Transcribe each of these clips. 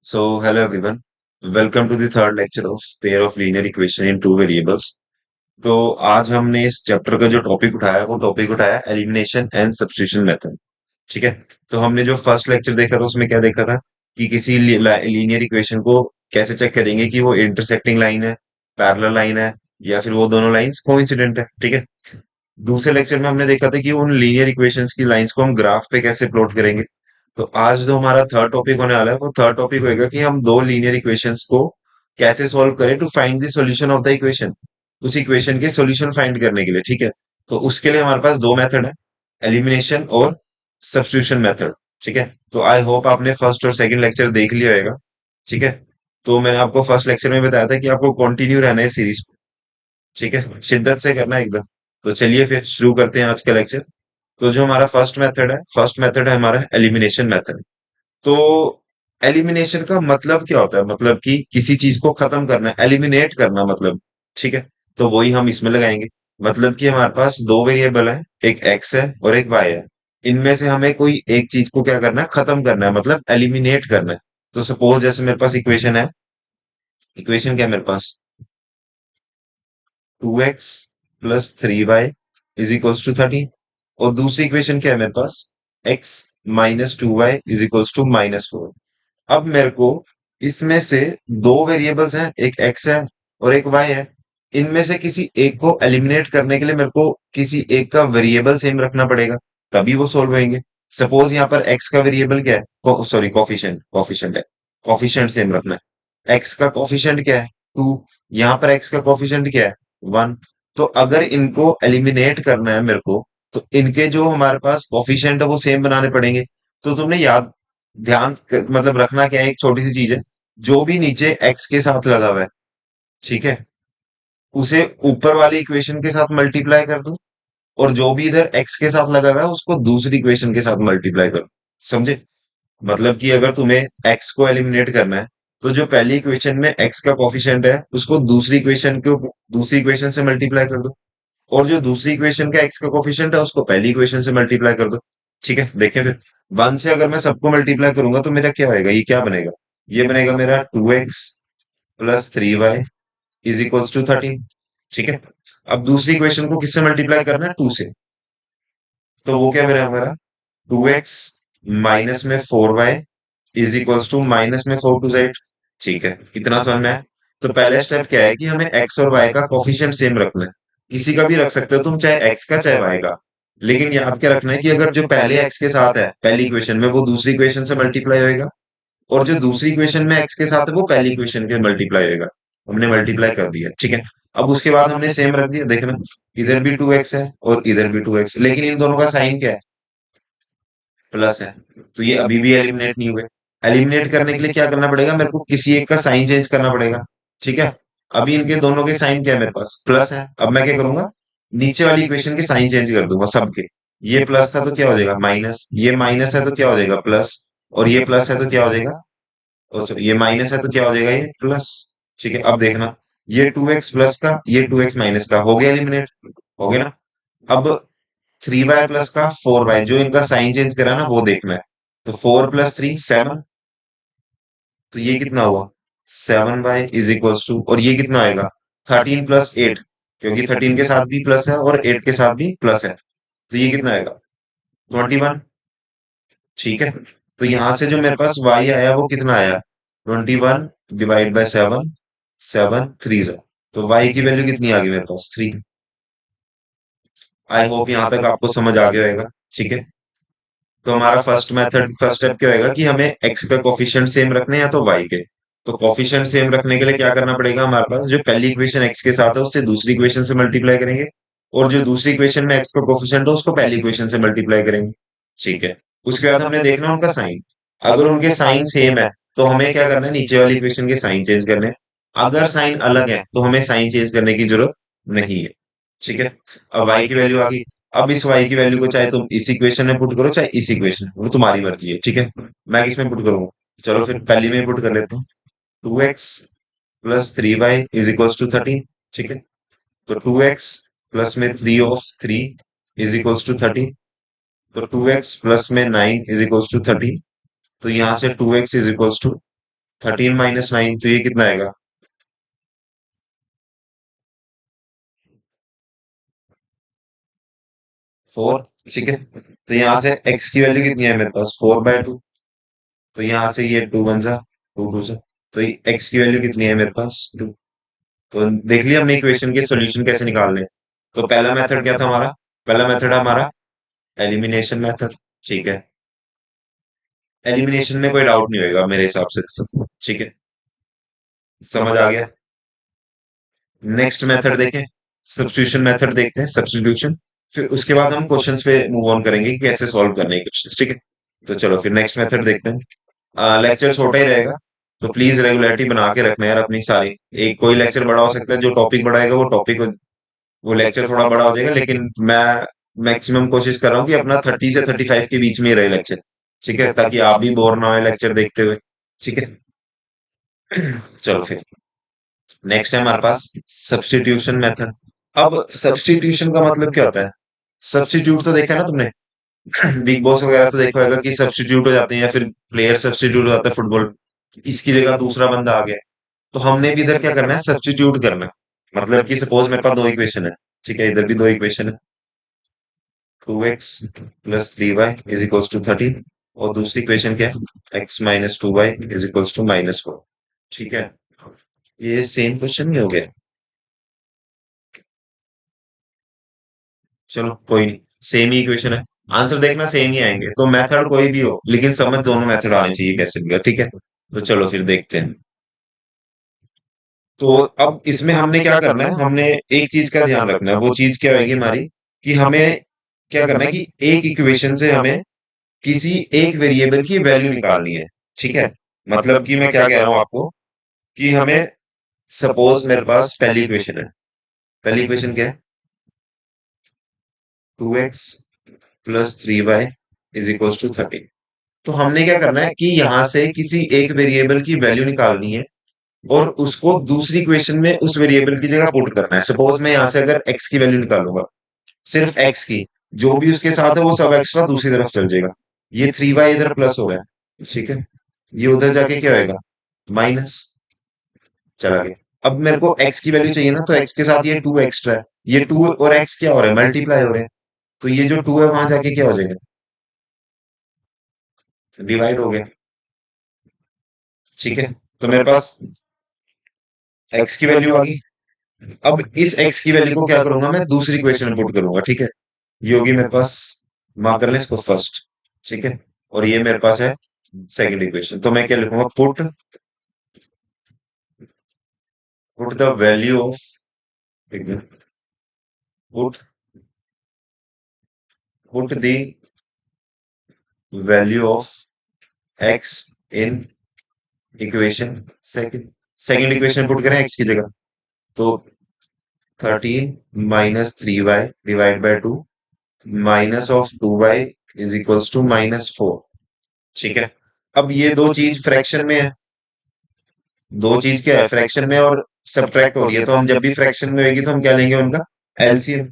Hello everyone. Welcome to the third lecture of pair of linear equation in two variables. तो आज हमने इस chapter का जो टॉपिक उठाया है वो टॉपिक उठाया एलिमिनेशन एंड सब्स्टिट्यूशन मेथड। ठीक है। तो हमने जो फर्स्ट लेक्चर देखा था उसमें क्या देखा था कि किसी लीनियर इक्वेशन को कैसे चेक करेंगे कि वो इंटरसेक्टिंग लाइन है, पैरेलल लाइन है, या फिर वो दोनों लाइंस कोइंसिडेंट है। ठीक है। दूसरे लेक्चर में हमने देखा था कि उन लीनियर इक्वेशंस की लाइंस को हम ग्राफ पे कैसे प्लॉट करेंगे। तो आज जो हमारा थर्ड टॉपिक होने वाला है वो थर्ड टॉपिक होएगा कि हम दो लीनियर इक्वेशंस को कैसे सॉल्व करें to find the solution of the equation, उस इक्वेशन के सॉल्यूशन फाइंड करने के लिए। ठीक है। तो उसके लिए हमारे पास दो मेथड है, एलिमिनेशन और सब्स्टिट्यूशन मेथड। ठीक है। तो आई होप आपने फर्स्ट और सेकंड लेक्चर देख लिया होगा। ठीक है। तो मैंने आपको फर्स्ट लेक्चर में बताया था कि आपको कंटिन्यू रहना है सीरीज। ठीक है, शिद्दत से करना है एकदम। तो चलिए फिर शुरू करते हैं आज का लेक्चर। तो जो हमारा फर्स्ट मेथड है हमारा एलिमिनेशन मेथड। तो एलिमिनेशन का मतलब क्या होता है? मतलब कि किसी चीज को खत्म करना, एलिमिनेट करना मतलब। ठीक है। तो वही हम इसमें लगाएंगे। मतलब कि हमारे पास दो वेरिएबल है, एक एक्स है और एक वाई है। इनमें से हमें कोई एक चीज को क्या करना है, खत्म करना है, मतलब एलिमिनेट करना है। तो सपोज जैसे मेरे पास इक्वेशन है, इक्वेशन क्या है मेरे पास, 2x plus 3y is equals to 13। और दूसरी इक्वेशन क्या है मेरे पास, x minus 2y is equals to -4। अब मेरे को इसमें से दो वेरिएबल्स हैं, एक x है और एक y है। इनमें से किसी एक को एलिमिनेट करने के लिए मेरे को किसी एक का वेरिएबल सेम रखना पड़ेगा, तभी वो सोल्व होंगे। सपोज यहाँ पर x का वेरिएबल क्या है, सॉरी कॉफिशिएंट कॉफिशिएंट है, कॉफिशिएंट सेम रखना है। x का कॉफिशिएंट क्या है, 2। यहाँ पर x का कॉफिशिएंट क्या है, 1। तो अगर इनको एलिमिनेट करना है मेरे को, तो इनके जो हमारे पास कॉफिशिएंट है वो सेम बनाने पड़ेंगे। तो तुमने याद मतलब रखना क्या है, एक छोटी सी चीज है, जो भी नीचे x के साथ लगा हुआ है, ठीक है, उसे ऊपर वाली इक्वेशन के साथ मल्टीप्लाई कर दो। और जो भी इधर x के साथ लगा हुआ है उसको दूसरी इक्वेशन के साथ मल्टीप्लाई करो। समझे? मतलब कि अगर तुम्हें x को एलिमिनेट करना है, तो जो पहली इक्वेशन में x का कॉफिशिएंट है उसको दूसरी इक्वेशन से मल्टीप्लाई कर दो। और जो दूसरी इक्वेशन का x का कोफिशिएंट है उसको पहली इक्वेशन से मल्टीप्लाई कर दो। ठीक है, देखें फिर। 1 से अगर मैं सबको मल्टीप्लाई करूंगा तो मेरा क्या होएगा, ये क्या बनेगा, ये बनेगा मेरा 2x plus 3y is equals to 13। ठीक है। अब दूसरी इक्वेशन को किससे मल्टीप्लाई करना है, 2 से। तो वो क्या मेरा हमारा 2x माइनस में 4y is equals to minus में 4 टू 8। ठीक है, इतना समझ में आया। तो पहला स्टेप क्या है कि हमें x और y का कोफिशिएंट सेम रखना है। किसी का भी रख सकते हो तुम, चाहे x का चाहे y का। लेकिन याद क्या रखना है कि अगर जो पहले x के साथ है पहली इक्वेशन में, वो दूसरी इक्वेशन से मल्टीप्लाई होएगा। और जो दूसरी इक्वेशन में x के साथ है वो पहली इक्वेशन के मल्टीप्लाई होएगा। हमने मल्टीप्लाई कर दिया, ठीक है। अब उसके बाद हमने सेम रख दिया, देखना, इधर भी 2x है और इधर भी 2x, लेकिन इन दोनों का साइन क्या है, प्लस है। तो ये अभी भी एलिमिनेट नहीं हुए। एलिमिनेट करने के लिए क्या करना पड़ेगा, मेरे को किसी एक का साइन चेंज करना पड़ेगा। ठीक है। अभी इनके दोनों के साइन क्या है, मेरे पास प्लस है। अब मैं क्या करूंगा, नीचे वाली इक्वेशन के साइन चेंज कर दूंगा सबके। ये प्लस था तो क्या हो जाएगा माइनस, ये माइनस है तो क्या हो जाएगा प्लस, और ये प्लस है तो क्या हो जाएगा, और सॉरी ये माइनस है तो क्या हो जाएगा ये प्लस। ठीक है। अब देखना, ये 2x प्लस का, ये 2x माइनस का हो गया एलिमिनेट, हो गया ना। अब 3y प्लस का 4y, जो इनका साइन चेंज करा ना वो देखना है। तो 4 प्लस 3 7। तो ये कितना हुआ, 7y इज इक्वल्स टू, और ये कितना आएगा 13 प्लस 8, क्योंकि 13 के साथ भी प्लस है और 8 के साथ भी प्लस है। तो ये कितना आएगा 21। ठीक है। तो यहां से जो मेरे पास y आया वो कितना आया, 21 डिवाइड बाय 7, 7 3 तो y की वैल्यू कितनी आ गई मेरे पास 3। आई होप यहां तक आपको समझ आ गया होगा। ठीक है। तो हमारा फर्स्ट स्टेप क्या होगा कि हमें x का कोफिशिएंट सेम रखने हैं या तो y के। तो कोफिशिएंट सेम रखने के लिए क्या करना पड़ेगा, हमारे पास जो पहली इक्वेशन x के साथ है उससे दूसरी इक्वेशन से मल्टीप्लाई करेंगे। और जो दूसरी इक्वेशन में x का कोफिशिएंट है उसको पहली इक्वेशन से मल्टीप्लाई करेंगे। ठीक है। उसके बाद हमने देखना उनका साइन। अगर उनके साइन सेम है तो हमें क्या करना है, नीचे वाली इक्वेशन के साइन चेंज करने हैं। अगर साइन अलग है तो हमें साइन चेंज करने की जरूरत नहीं है। ठीक है। अब y की वैल्यू आ गई। अब इस y की वैल्यू को चाहे तुम इस इक्वेशन में पुट करो चाहे इस इक्वेशन में, वो तुम्हारी मर्जी है। ठीक है। मैं किसमें पुट करूंगा, चलो फिर पहली में पुट कर लेता हूँ। 2x plus 3y is equals to 13। ठीक है। तो 2x प्लस में 3 इज इक्वल्स टू 13। तो 2x प्लस में 9 इज इक्वल्स टू 13। तो यहाँ से 2x इज इक्वल्स टू 13 - 9, तो ये कितना आएगा? 4। ठीक है, तो यहाँ से x की वैल्यू कितनी है मेरे पास? 4/2। तो यहाँ से ये 2 बन जा, 2 2 जा, तो ये x की वैल्यू कितनी है मेरे पास? 2। तो देख लिया हमने इक्वेशन के सॉल्यूशन कैसे निकालने। तो पहला मेथड क्या था हमारा? पहला मेथड हमारा एलिमिनेशन मेथड। ठीक है, एलिमिनेशन में कोई डाउट नहीं होगा मेरे हिसाब से सब। ठीक है, समझ आ गया। नेक्स्ट मेथड देखें, सब्स्टिट्यूशन मेथड देखते हैं, सब्स्टिट्यूशन। फिर उसके बाद हम क्वेश्चंस पे मूव ऑन करेंगे कि कैसे सॉल्व करने हैं क्वेश्चंस। ठीक है, तो चलो फिर नेक्स्ट मेथड देखते हैं। लेक्चर छोटा ही रहेगा, तो प्लीज रेगुलरिटी बना के रखना यार अपनी सारी। एक कोई लेक्चर बड़ा हो सकता है, जो टॉपिक बढ़ाएगा वो टॉपिक, वो लेक्चर थोड़ा बड़ा हो जाएगा, लेकिन मैं मैक्सिमम कोशिश कर रहा हूँ कि अपना 30 से 35 के बीच में ही रहे लेक्चर। ठीक है, ताकि आप भी बोर ना हो लेक्चर देखते हुए। ठीक है, चलो फिर नेक्स्ट है हमारे पास सब्स्टिट्यूशन मेथड। अब सब्स्टिट्यूशन का मतलब क्या होता है? सब्स्टिट्यूट तो देखा है ना तुमने, बिग बॉस वगैरह तो देखा होगा कि सब्स्टिट्यूट हो जाते हैं, या फिर प्लेयर सब्स्टिट्यूट हो जाता है फुटबॉल, इसकी जगह दूसरा बंदा आ गया। तो हमने भी इधर क्या करना है? सब्स्टिट्यूट करना है। मतलब कि सपोज मेरे पास दो इक्वेशन है, ठीक है, इधर भी दो इक्वेशन है। 2x + 3y is equals to 13, और दूसरी इक्वेशन क्या है? x - 2y is equals to -4। ठीक है, ये सेम क्वेश्चन नहीं हो गया? चलो कोई नहीं, सेम ही इक्वेशन है, आंसर देखना सेम ही आएंगे। तो मेथड कोई भी हो, लेकिन समझ दोनों मेथड आने चाहिए कैसे भी हो, ठीक है। तो चलो फिर देखते हैं। तो अब इसमें हमने क्या करना है? हमने एक चीज का ध्यान रखना है। वो चीज क्या होगी हमारी, कि हमें क्या करना है कि एक इक्वेशन से हमें किसी एक वेरिएबल की वैल्यू निकालनी है। ठीक है, मतलब कि मैं क्या कह रहा हूं आपको, कि हमें सपोज मेरे पास पहली इक्वेशन है। पहली इक्वेशन क्या है? 2x + 3y is equal to 13। तो हमने क्या करना है कि यहां से किसी एक वेरिएबल की वैल्यू निकालनी है, और उसको दूसरी इक्वेशन में उस वेरिएबल की जगह पुट करना है। सपोज मैं यहां से अगर x की वैल्यू निकालूंगा, सिर्फ x की, जो भी उसके साथ है वो सब एक्स्ट्रा दूसरी तरफ चल जाएगा। ये 3y इधर प्लस हो रहा है, ठीक है, ये उधर जाके क्या होएगा? माइनस, चला गया। अब मेरे को x की वैल्यू चाहिए ना, तो x के साथ ये 2 एक्स्ट्रा है, ये 2 और x क्या हो रहा है? मल्टीप्लाई हो रहे हैं। तो ये जो 2 है वहां जाके क्या हो जाएगा? डिवाइड हो गया। ठीक है, तो मेरे पास x की वैल्यू आ गई। अब इस x की वैल्यू को क्या करूंगा? मैं दूसरी इक्वेशन में पुट करूंगा। ठीक है, ये होगी मेरे पास, मार्क कर लें इसको फर्स्ट। ठीक है, और ये मेरे पास है सेकंड इक्वेशन। तो मैं क्या लिखूंगा? Put the value of, put put the value of x in equation second. Second equation put करें x की जगह, तो 13 - 3y divide by 2 -2y is equals to -4। ठीक है, अब ये दो चीज फ्रैक्शन में है। दो चीज क्या है? फ्रैक्शन में और सब्ट्रैक्ट हो रही है। तो हम जब भी फ्रैक्शन में होगी तो हम क्या लेंगे? उनका एलसीएम।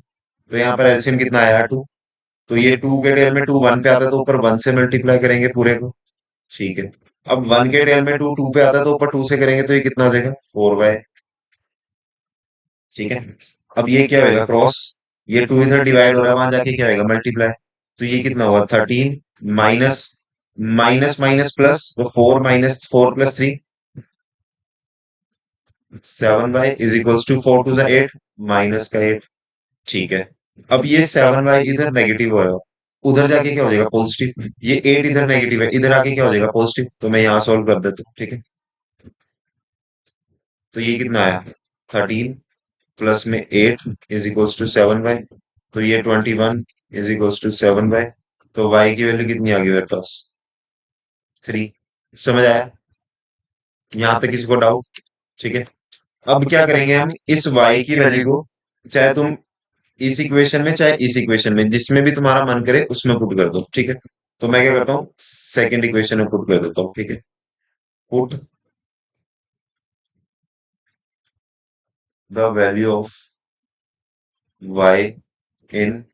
तो यहाँ पर एलसीएम कितना आया? 2। तो ये 2 के टेल में 2 1 पे आता है, तो ऊपर 1 से मल्टीप्लाई करेंगे पूरे को। ठीक है, अब 1 के टेल में 2 2 पे आता है, तो ऊपर 2 से करेंगे तो ये कितना हो जाएगा? 4y। ठीक है, अब ये क्या होगा? क्रॉस, ये 2 इधर डिवाइड हो रहा है, वहां जाके क्या होगा? मल्टीप्लाई। तो ये कितना हुआ? 13 माइनस माइनस माइनस प्लस, तो 4 - 4 + 3 7y is equals to 4 2 8, minus का 8। ठीक है, अब ये 7y इधर नेगेटिव हो रहा है, उधर जाके क्या हो जाएगा? पॉजिटिव। ये 8 इधर नेगेटिव है, इधर आके क्या हो जाएगा? पॉजिटिव। तो मैं यहाँ सॉल्व कर देता हूँ। ठीक है, तो ये कितना आया? 13 प्लस में 8 इज इक्वल्स टू 7y। तो ये 21 इज इक्वल्स टू 7y। तो y की वैल्यू कितनी आ गई मेरे पास? 3। समझ आया यहाँ तक? किसी को डाउट? ठीक है, अब क्या करेंगे हम? इस y की वैल्यू को, चाहे तुम इस इक्वेशन में चाहे इस इक्वेशन में, जिसमें भी तुम्हारा मन करे उसमें पुट कर दो। ठीक है, तो मैं क्या करता हूँ? सेकंड इक्वेशन में पुट कर देता हूँ। ठीक है, put the value of y in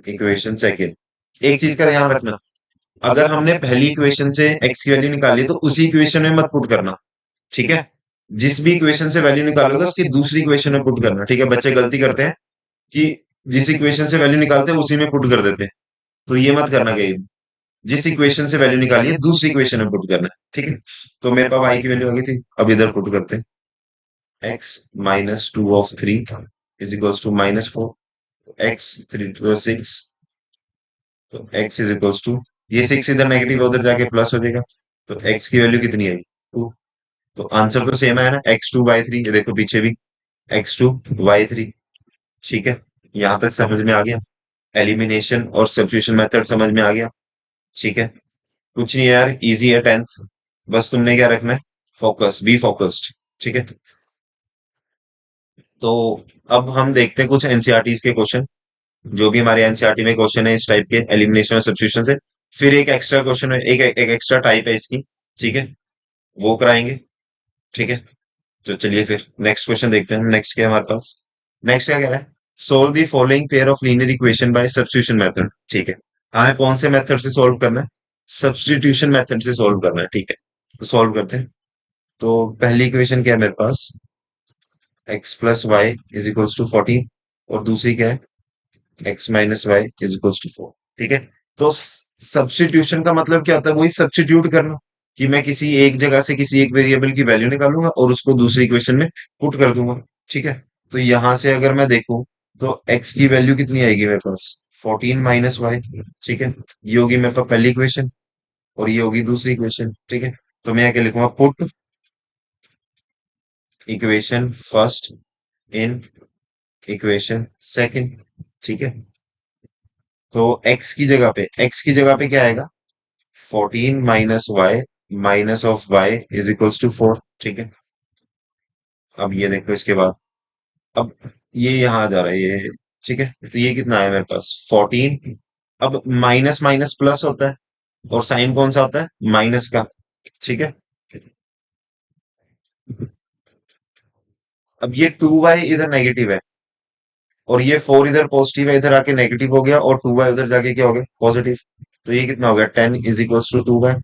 equation second. एक चीज का ध्यान रखना, अगर हमने पहली इक्वेशन से एक्स की वैल्यू निकाली तो उसी इक्वेशन में मत पुट करना, ठीक है। जिस भी इक्वेशन से वैल्यू निकालोगे उसकी दूसरी इक्वेशन में पुट करना, ठीक है। बच्चे गलती करते हैं कि जिस इक्वेशन से वैल्यू निकालते हैं उसी में पुट कर देते हैं, तो ये मत करना कहीं भी। जिस इक्वेशन से वैल्यू निकाली है दूसरी इक्वेशन में पुट करना है, ठीक है। तो मेरे पास y की वैल्यू आ गई थी, अब इधर पुट करते हैं। x minus two of three is equals to -4। X three two six, तो x इज इक्वल्स टू, ये सिक्स इधर नेगेटिव उधर जाके प्लस हो जाएगा, तो x की वैल्यू कितनी आई, 2। तो आंसर तो सेम है ना, x2 y3, ये देखो पीछे भी x2 y3, ठीक है। यहां तक समझ में आ गया, एलिमिनेशन और सब्स्टिट्यूशन मेथड समझ में आ गया, ठीक है। कुछ नहीं है यार, इजी है 10th। बस तुमने क्या रखना है, फोकस, बी फोकस्ड, ठीक है। तो अब हम देखते हैं कुछ एनसीईआरटीज के क्वेश्चन, जो भी हमारे एनसीईआरटी में क्वेश्चन है इस टाइप के एलिमिनेशन और सब्स्टिट्यूशन से। फिर एक एक्स्ट्रा क्वेश्चन है, एक एक्स्ट्रा टाइप है इसकी, ठीक है, वो कराएंगे, ठीक है। तो चलिए फिर नेक्स्ट क्वेश्चन देखते हैं, नेक्स्ट क्या है हमारे पास। नेक्स्ट क्या कह रहा है, solve the following pair of linear equation by substitution method, ठीक है। हमें कौन से मेथड से सॉल्व करना है, सब्स्टिट्यूशन मेथड से सॉल्व करना है, ठीक है। तो सॉल्व करते हैं। तो पहली इक्वेशन क्या है मेरे पास, x plus y is equals to 14, और दूसरी क्या है, x minus y is equals to 4, ठीक है। तो सब्स्टिट्यूशन का मतलब क्या होता है, वही सब्स्टिट्यूट करना, कि मैं किसी एक जगह से किसी एक वेरिएबल की वैल्यू निकालूंगा और उसको दूसरी इक्वेशन में पुट कर दूंगा, ठीक है। तो यहां से अगर मैं देखूं तो एक्स की वैल्यू कितनी आएगी मेरे पास, 14 - y, ठीक है। ये होगी मेरे पास पहली इक्वेशन, और ये होगी दूसरी इक्वेशन, ठीक है। तो मैं क्या लिखूंगा, put equation first in equation second, ठीक है। तो x की जगह पे क्या आएगा, 14 - y minus of y is equals to 4, ठीक है। अब ये देखो इसके बाद, अब ये यहाँ आ जा रहा है ये, ठीक है। तो ये कितना है मेरे पास 14, अब माइनस माइनस प्लस होता है, और साइन कौन सा होता है, माइनस का, ठीक है। अब ये 2y इधर नेगेटिव है, और ये 4 इधर पॉजिटिव है, इधर आके नेगेटिव हो गया, और 2y उधर जाके क्या हो गया, पॉजिटिव। तो ये कितना हो गया, 10 इज इक्वल्स टू 2y।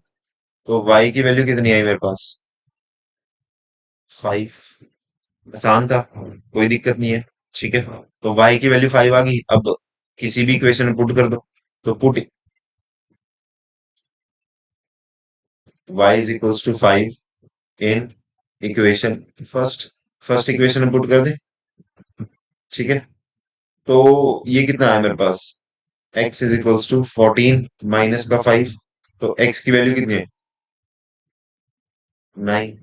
तो y की वैल्यू कितनी आई मेरे पास, 5। आसान था, कोई दिक्कत नहीं है, ठीक है। तो y की वैल्यू 5 आ गई, अब किसी भी इक्वेशन में पुट कर दो। तो put y is equals to 5 in equation first, first equation में पुट कर दे, ठीक है। तो ये कितना है मेरे पास, x is equals to 14 minus का 5, तो x की वैल्यू कितनी है, 9।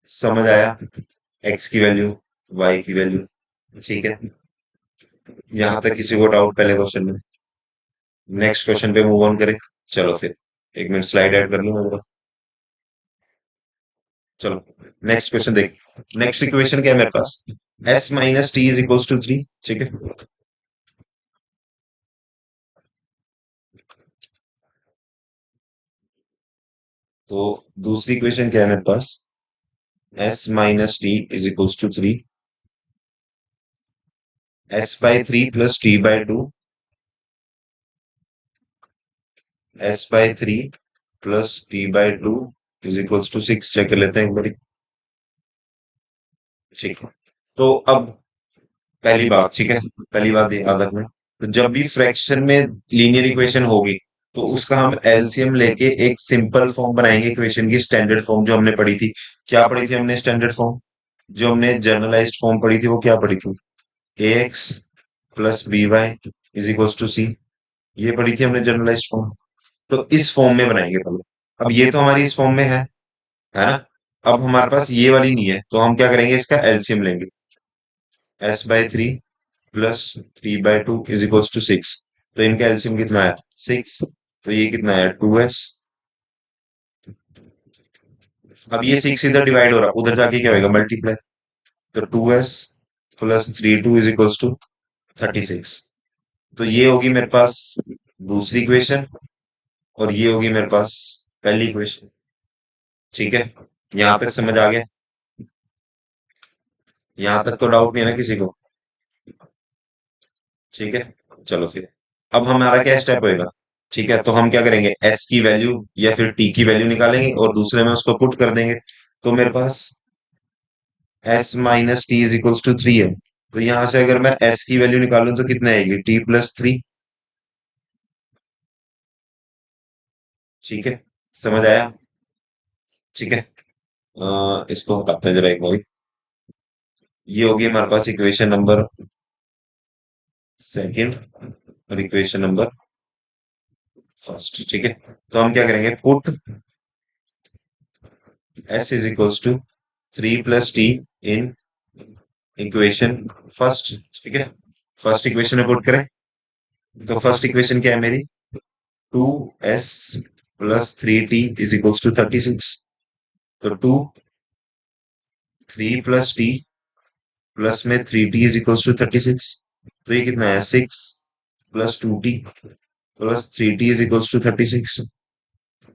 समझ आया, x की वैल्यू, y की वैल्यू, ठीक है। यहां तक किसी को डाउट पहले क्वेश्चन में, नेक्स्ट क्वेश्चन पे मूव ऑन करें। चलो फिर, एक मिनट स्लाइड ऐड कर लूँ मैं जरा। चलो नेक्स्ट क्वेश्चन देख, नेक्स्ट इक्वेशन क्या है मेरे पास, s minus t is equals to 3, ठीक है। तो दूसरी इक्वेशन क्या है मेरे पास, s minus t is equals to 3, s/3 plus t/2, s/3 plus t/2 is equals to 6, check कर लेते हैं एक बार, ठीक है। तो अब पहली बात, ठीक है, पहली बात याद रखना, तो जब भी फ्रैक्शन में लीनियर इक्वेशन होगी तो उसका हम एलसीएम लेके एक सिंपल फॉर्म बनाएंगे इक्वेशन की, स्टैंडर्ड फॉर्म जो हमने पढ़ी थी। क्या पढ़ी थी हमने स्टैंडर्ड फॉर्म, जो हमने जनरलाइज्ड फॉर्म पढ़ी थी वो क्या पढ़ी थी, ax plus b y is equals to c, ये पढ़ी थी हमने जनरलाइज्ड फॉर्म। तो इस फॉर्म में बनाएंगे पहले, अब ये तो हमारी इस फॉर्म में है ना। अब हमारे पास ये वाली नहीं है, तो हम क्या करेंगे, इसका एलसीएम लेंगे, s/3 plus t/2 is equals to 6। तो इनका एलसीएम कितना है, 6। तो ये कितना है, 2s। अब ये 6 इधर डिवाइड हो रहा, उधर जाके क्या होगा, मल्टीप्लाई। तो 2s plus 3 2 is equals to 36। तो ये होगी मेरे पास दूसरी इक्वेशन, और ये होगी मेरे पास पहली इक्वेशन, ठीक है। यहां तक समझ आ गया, यहां तक तो डाउट नहीं है ना किसी को, ठीक है। चलो फिर अब हमारा क्या स्टेप होएगा? ठीक है, तो हम क्या करेंगे, एस की वैल्यू या फिर टी की वैल्यू निकालेंगे और दूसरे में उसको पुट कर देंगे। तो मेरे पास s minus t is equals to 3 है। तो यहां से अगर मैं एस की वैल्यू निकालूं तो कितने आएगी, t+3। ठीक है, समझ आया? ठीक है। इसको हटाते हैं जरा एक बार। ये होगी हमारे पास इक्वेशन नंबर सेकंड और इक्वेशन नंबर फर्स्ट। ठीक है, तो हम क्या करेंगे, put s is equals to 3+t in equation first. ठीक है, फर्स्ट इक्वेशन में पुट करें। तो फर्स्ट इक्वेशन क्या है मेरी, 2s+3t इज इक्वल्स टू 36। तो 2 3+t प्लस में 3t इज इक्वल्स टू 36। तो ये कितना है, 6+2t plus 3t is equals to 36।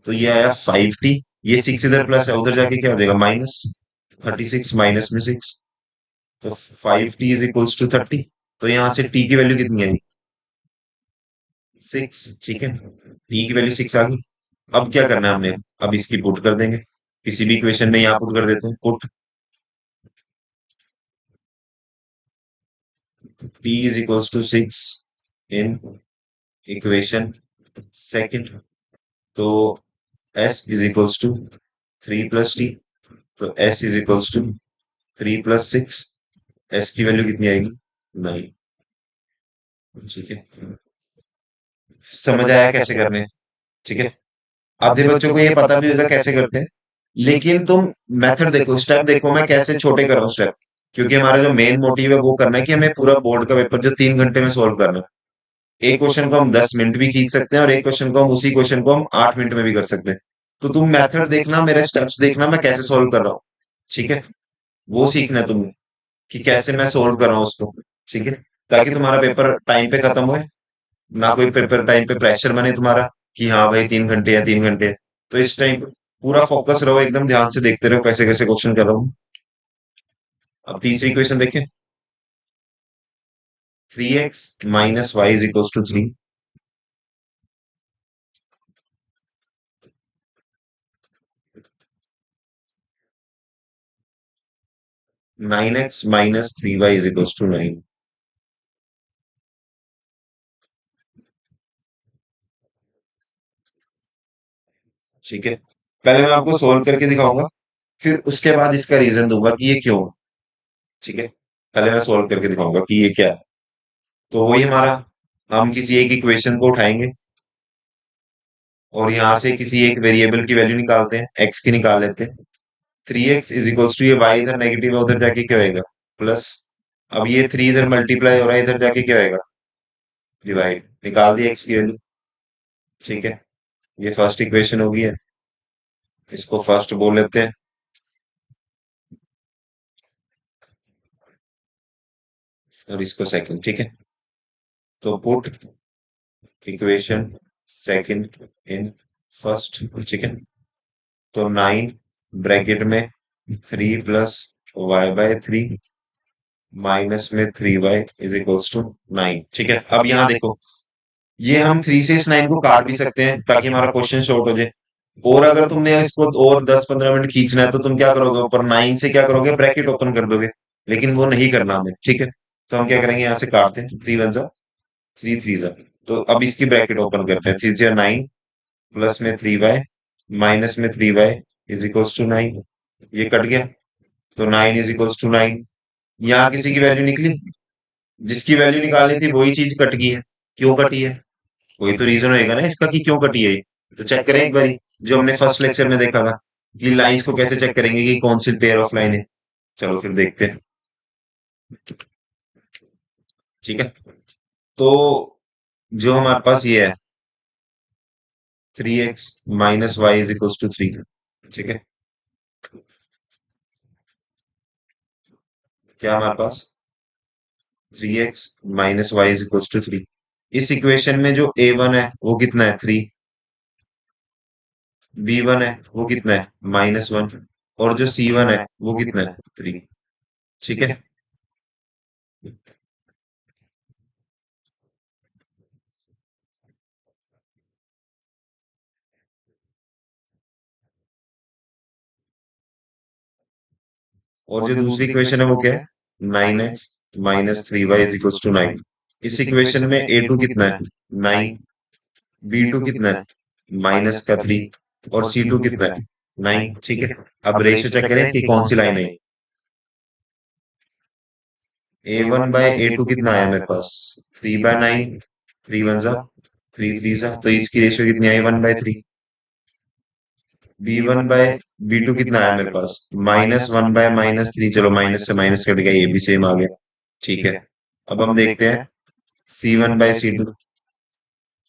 तो ये आया 5t। ये 6 इधर प्लस है, उधर जाके क्या हो जाएगा, माइनस। 36 माइनस में 6, तो 5t इज इक्वल्स टू 30। तो यहाँ से t की वैल्यू कितनी आई, 6। ठीक है, t की वैल्यू 6 आ गई। अब क्या करना है हमने, अब इसकी पुट कर देंगे, किसी भी इक्वेशन में यहाँ पुट कर देते हैं, put t is equals to 6 in equation second. तो s is equals to 3+t। तो s is equals to 3+6। s की वैल्यू कितनी आएगी, 9। ठीक है, समझ आया कैसे करने हैं? ठीक है, आधे बच्चों को ये पता भी होगा कैसे करते हैं, लेकिन तुम मेथड देखो, स्टेप देखो मैं कैसे छोटे कर रहा हूँ स्टेप। क्योंकि हमारा जो मेन मोटिव है वो करना है कि हमें पूरा बोर्ड का पेपर जो 3 घंटे में सोल्व करना है। एक क्वेश्चन को हम 10 मिनट भी खींच सकते हैं और एक क्वेश्चन को हम उसी क्वेश्चन को हम 8 मिनट में भी कर सकते हैं। तो तुम मेथड देखना, मेरे स्टेप्स देखना मैं कैसे सोल्व कर रहा हूँ। ठीक है, वो सीखना है तुमने कि कैसे मैं सोल्व कर रहा हूँ उसको। ठीक है, ताकि तुम्हारा पेपर टाइम पे खत्म होए, ना कोई पेपर टाइम पे प्रेशर बने तुम्हारा कि हाँ भाई 3 घंटे या 3 घंटे है। तो इस टाइम पूरा फोकस रहो, एकदम ध्यान से देखते रहो कैसे कैसे क्वेश्चन कर रहा हूँ। अब तीसरी क्वेश्चन देखें, 3x - y is equals to 3। 9x - 3y is equals to 9। ठीक है, पहले मैं आपको सोल्व करके दिखाऊंगा, फिर उसके बाद इसका रीजन दूंगा कि ये क्यों। ठीक है, पहले मैं सोल्व करके दिखाऊंगा कि ये क्या है। तो वही हमारा, हम किसी एक इक्वेशन को उठाएंगे और यहाँ से किसी एक वेरिएबल की वैल्यू निकालते हैं, एक्स की निकाल लेते हैं। 3x इज इक्वल्स टू, ये y इधर नेगेटिव है, उधर जाके क्या होएगा, प्लस। अब ये 3 इधर मल्टीप्लाई हो रहा है, इधर जाके क्या होएगा, डिवाइड। निकाल दिया x की वैल्यू। ठीक है, ये फर्स्ट इक्वेशन होगी है, इसको फर्स्ट बोल लेते हैं और इसको सेकंड। ठीक है, तो put equation second in first. ठीक है, तो 9 ब्रैकेट में 3+y/3 माइनस में 3y इज इक्वल्स टू 9। ठीक है, अब यहाँ देखो, ये हम 3 से इस 9 को काट भी सकते हैं ताकि हमारा क्वेश्चन शॉर्ट हो जाए। और अगर तुमने इसको और 10-15 मिनट खींचना है तो तुम क्या करोगे, ऊपर 9 से क्या करोगे, ब्रैकेट ओपन कर दोगे। लेकिन वो नहीं करना हमें। ठीक है, तो हम क्या करेंगे, यहाँ से काटते हैं, 3 1 जा 3 3 जा। तो अब इसकी ब्रैकेट ओपन करते हैं, 3 9 प्लस में 3y माइनस में 3y इज इक्वल्स टू 9। ये कट गया, तो 9 इज इक्वल्स टू 9। यहाँ किसी की वैल्यू निकली, जिसकी वैल्यू निकालनी थी वही चीज कट गई है। क्यों कटी है, वही तो रीजन होएगा ना इसका कि क्यों कटी है ये। तो चेक करें एक बारी, जो हमने फर्स्ट लेक्चर में देखा था कि लाइंस को कैसे चेक करेंगे कि कौन सी पेयर ऑफ लाइन है। चलो फिर देखते हैं। ठीक है, तो जो हमारे पास ये है, 3x - y is equals to 3। ठीक है, क्या हमारे पास 3x - y is equals to 3। इस इक्वेशन में जो a1 है वो कितना है, 3। b1 है वो कितना है, -1। और जो c1 है वो कितना है, 3। ठीक है, और जो दूसरी इक्वेशन है वो क्या है, 9x - 3y is equal to 9। इस इक्वेशन में a2 कितना है, 9, b2 कितना है, -3, और c2 कितना है, 9। ठीक है, अब रेशियो चेक करें कि कौन सी लाइन है। a1/a2 कितना आया मेरे पास, 3/9, 3 1 जा 3 3 जा, तो इसकी रेशियो कितनी आई, 1/3। b1/b2 कितना आया मेरे पास, -1/-3, चलो माइनस से माइनस कट गया, ये भी सेम आ गया। ठीक है, अब हम देखते हैं c1/c2,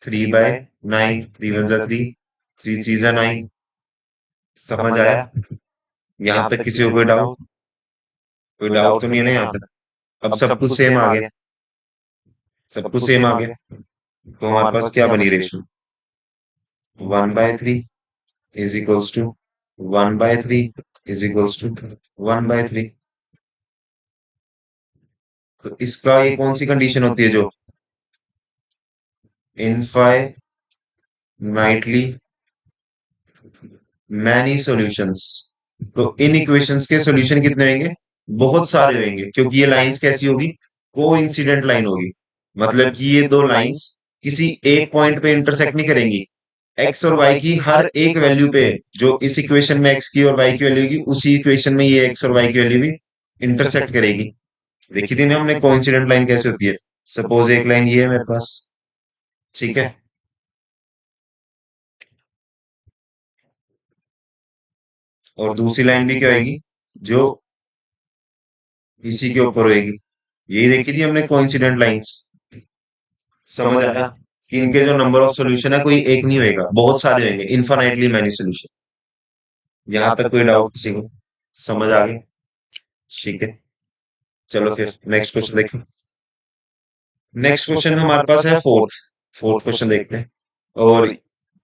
3/9, 3 1 जा 3, 3 3 जा 9। समझ आया? यहाँ तक किसी को कोई डाउट? कोई डाउट तो नहीं है ना यहाँ तक? अब सब कुछ सेम आ गया, सब कुछ सेम आ गया, तो हमारे पास क्या बनी ratio, 1/3 is equals to 1/3 is equals to 1/3। तो इसका ये कौन सी कंडीशन होती है, जो इनफाइनाइटली मैनी सॉल्यूशंस। तो इन इक्वेशंस के सॉल्यूशन कितने होंगे, बहुत सारे होंगे, क्योंकि ये लाइंस कैसी होगी, कोइंसिडेंट लाइन होगी। मतलब कि ये दो लाइंस किसी एक पॉइंट पे इंटरसेक्ट नहीं करेंगी, एक्स और वाई की हर एक वैल्यू पे, जो इस इक्वेशन में एक्स की और वाई की वैल्यू होगी, उसी इक्वेशन में ये एक्स और वाई की वैल्यू भी इंटरसेक्ट करेगी। देखी थी ना हमने कोइंसिडेंट लाइन कैसे होती है। सपोज एक लाइन ये है मेरे पास, ठीक है, और दूसरी लाइन भी क्या होगी, जो इसी के ऊपर होगी। यही देखी थी हमने कोइंसिडेंट लाइंस। समझ आया कि इनके जो नंबर ऑफ सॉल्यूशन है कोई एक नहीं होएगा, बहुत सारे होंगे, इनफाइनाइटली मैनी सॉल्यूशन। यहां तक कोई डाउट किसी को? समझ आ गई? ठीक है, चलो फिर नेक्स्ट क्वेश्चन देखो। नेक्स्ट क्वेश्चन हमारे पास है फोर्थ। फोर्थ क्वेश्चन देखते हैं। और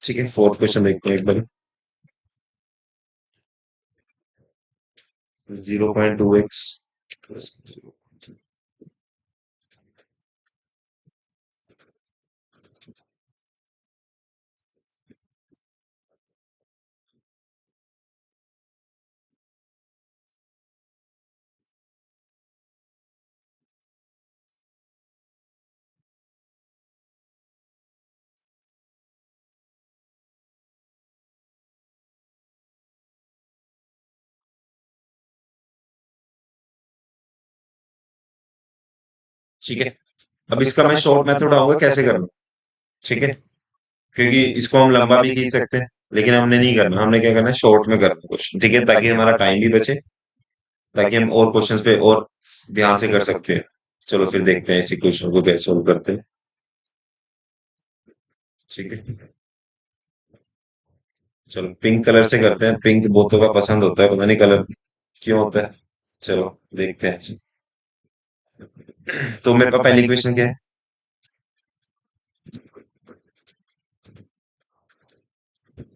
ठीक है, फोर्थ क्वेश्चन देखते हैं एक बार। 0.2x, ठीक है। अब इसका मैं शॉर्ट मेथड आऊंगा कैसे करना, ठीक है, क्योंकि इसको हम लंबा भी खींच सकते हैं, लेकिन हमने नहीं करना, हमने क्या करना है, शॉर्ट में करना क्वेश्चन, ठीक है, ताकि हमारा टाइम भी बचे, ताकि हम और क्वेश्चंस पे और ध्यान से कर सकते हैं। चलो फिर देखते हैं इसी क्वेश्चन को कैसे सोल्व करते हैं। ठीक है, चलो पिंक कलर से करते हैं, पिंक बहुतों का पसंद होता है, पता नहीं कलर क्यों होता है। चलो देखते हैं। तो मेरे पास पहली क्वेश्चन क्या है,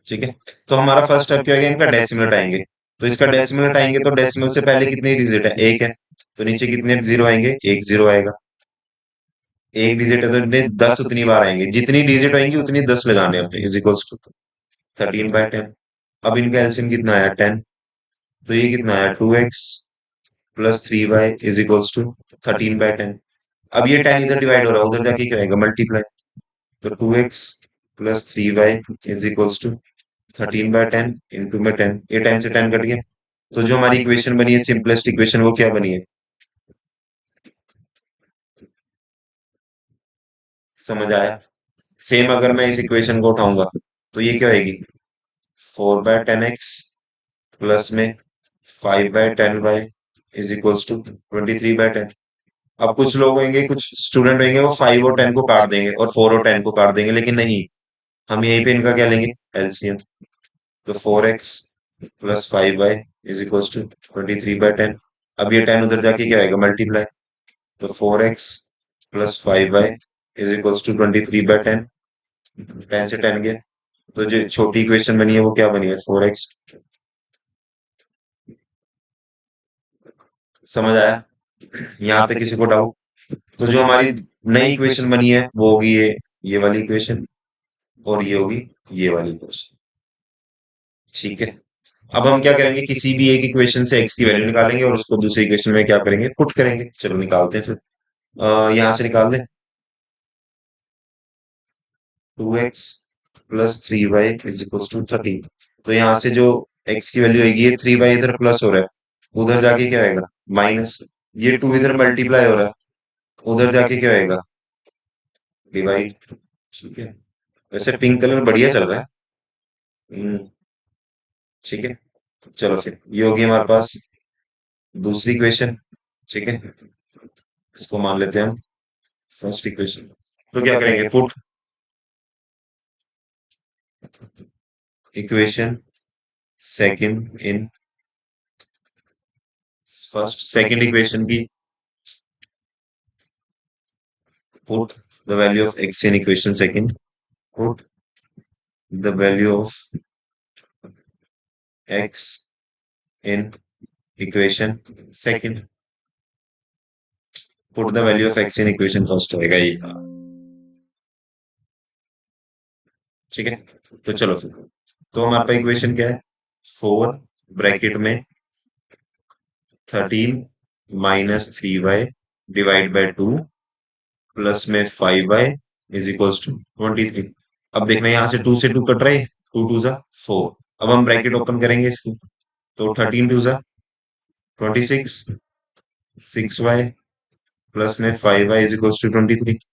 ठीक है, तो हमारा फर्स्ट स्टेप क्या होगा, इनका डेसिमल हटाएंगे। तो इसका डेसिमल हटाएंगे तो डेसिमल से पहले कितने डिजिट है, एक है, तो नीचे कितने जीरो आएंगे, एक जीरो आएगा। एक डिजिट है तो इतने 10 उतनी बार आएंगे, जितनी डिजिट आएंगी उतनी 10 लगाने हैं अपने, इज इक्वल्स टू 13/10। अब इनका एलसीएम कितना आया, 10, तो ये कितना आया, 2x plus 3y is equals to 13/10। अब ये 10 इधर डिवाइड हो रहा है, उधर जाके क्या आएगा, मल्टीप्लाई। तो 2x plus 3y is equals to 13/10 into में 10, ये 10 से 10 कट गया। तो जो हमारी इक्वेशन बनी है, सिंपलेस्ट इक्वेशन, वो क्या बनी है, समझ आया? सेम अगर मैं इस इक्वेशन को उठाऊंगा तो ये क्या होगी, 4/10x प्लस में 5/10y इज इक्वल्स टू 23/10। अब कुछ लोग होंगे, कुछ स्टूडेंट होंगे, वो 5 और 10 को काट देंगे और 4 और 10 को काट देंगे, लेकिन नहीं, हम यहीं पे इनका क्या लेंगे, एलसीएम। तो 4x plus 5y is equals to 23/10। अब ये 10 उधर जाके क्या आएगा, मल्टीप्लाई। तो 4x plus 5y is equals to 23/10, 10 से 10 गया। तो जो छोटी इक्वेशन बनी है वो क्या बनी है, 4x। समझ आया? यहाँ तक किसी को डाउट? तो जो हमारी नई इक्वेशन बनी है वो होगी ये वाली इक्वेशन, और ये होगी ये वाली इक्वेशन। ठीक है, अब हम क्या करेंगे, किसी भी एक इक्वेशन से x की वैल्यू निकालेंगे और उसको दूसरी इक्वेशन में क्या करेंगे, पुट करेंगे। चलो निकालते हैं फिर। यहाँ से निकाल लें। 2x plus 3y is equal to 13। तो यहाँ से जो x की वैल्यू आएगी, ये 3y इधर प्लस हो रहा है, उधर जाके क्या आएगा, माइनस। ये 2 इधर मल्टीप्लाई हो रहा है, उधर जाके क्या आएगा, डिवाइड। ठीक है। वैसे पिंक कलर बढ़िया चल रहा है। हम्म, ठीक है। चलो फिर ये होगी हमारे पास दूसरी इक्वेशन। ठीक है, इसको मान लेते हैं हम फर्स्ट इक्वेशन। तो क्या करेंगे, put equation second in first, second equation की put the value of x in equation second, put the value of x in equation second, put the value of x in equation first होएगा ये। ठीक है, तो चलो फिर। तो हमारे पास इक्वेशन क्या है, 4 ब्रैकेट में 13 minus 3y divide by 2 plus में 5y इज इक्वल्स टू 23। अब देखना यहाँ से 2 से 2 कट रहे, 2 2 जा 4। अब हम ब्रैकेट ओपन करेंगे इसकी, तो 13 2 जा 26, 6y प्लस में 5y इज इक्वल्स टू 23।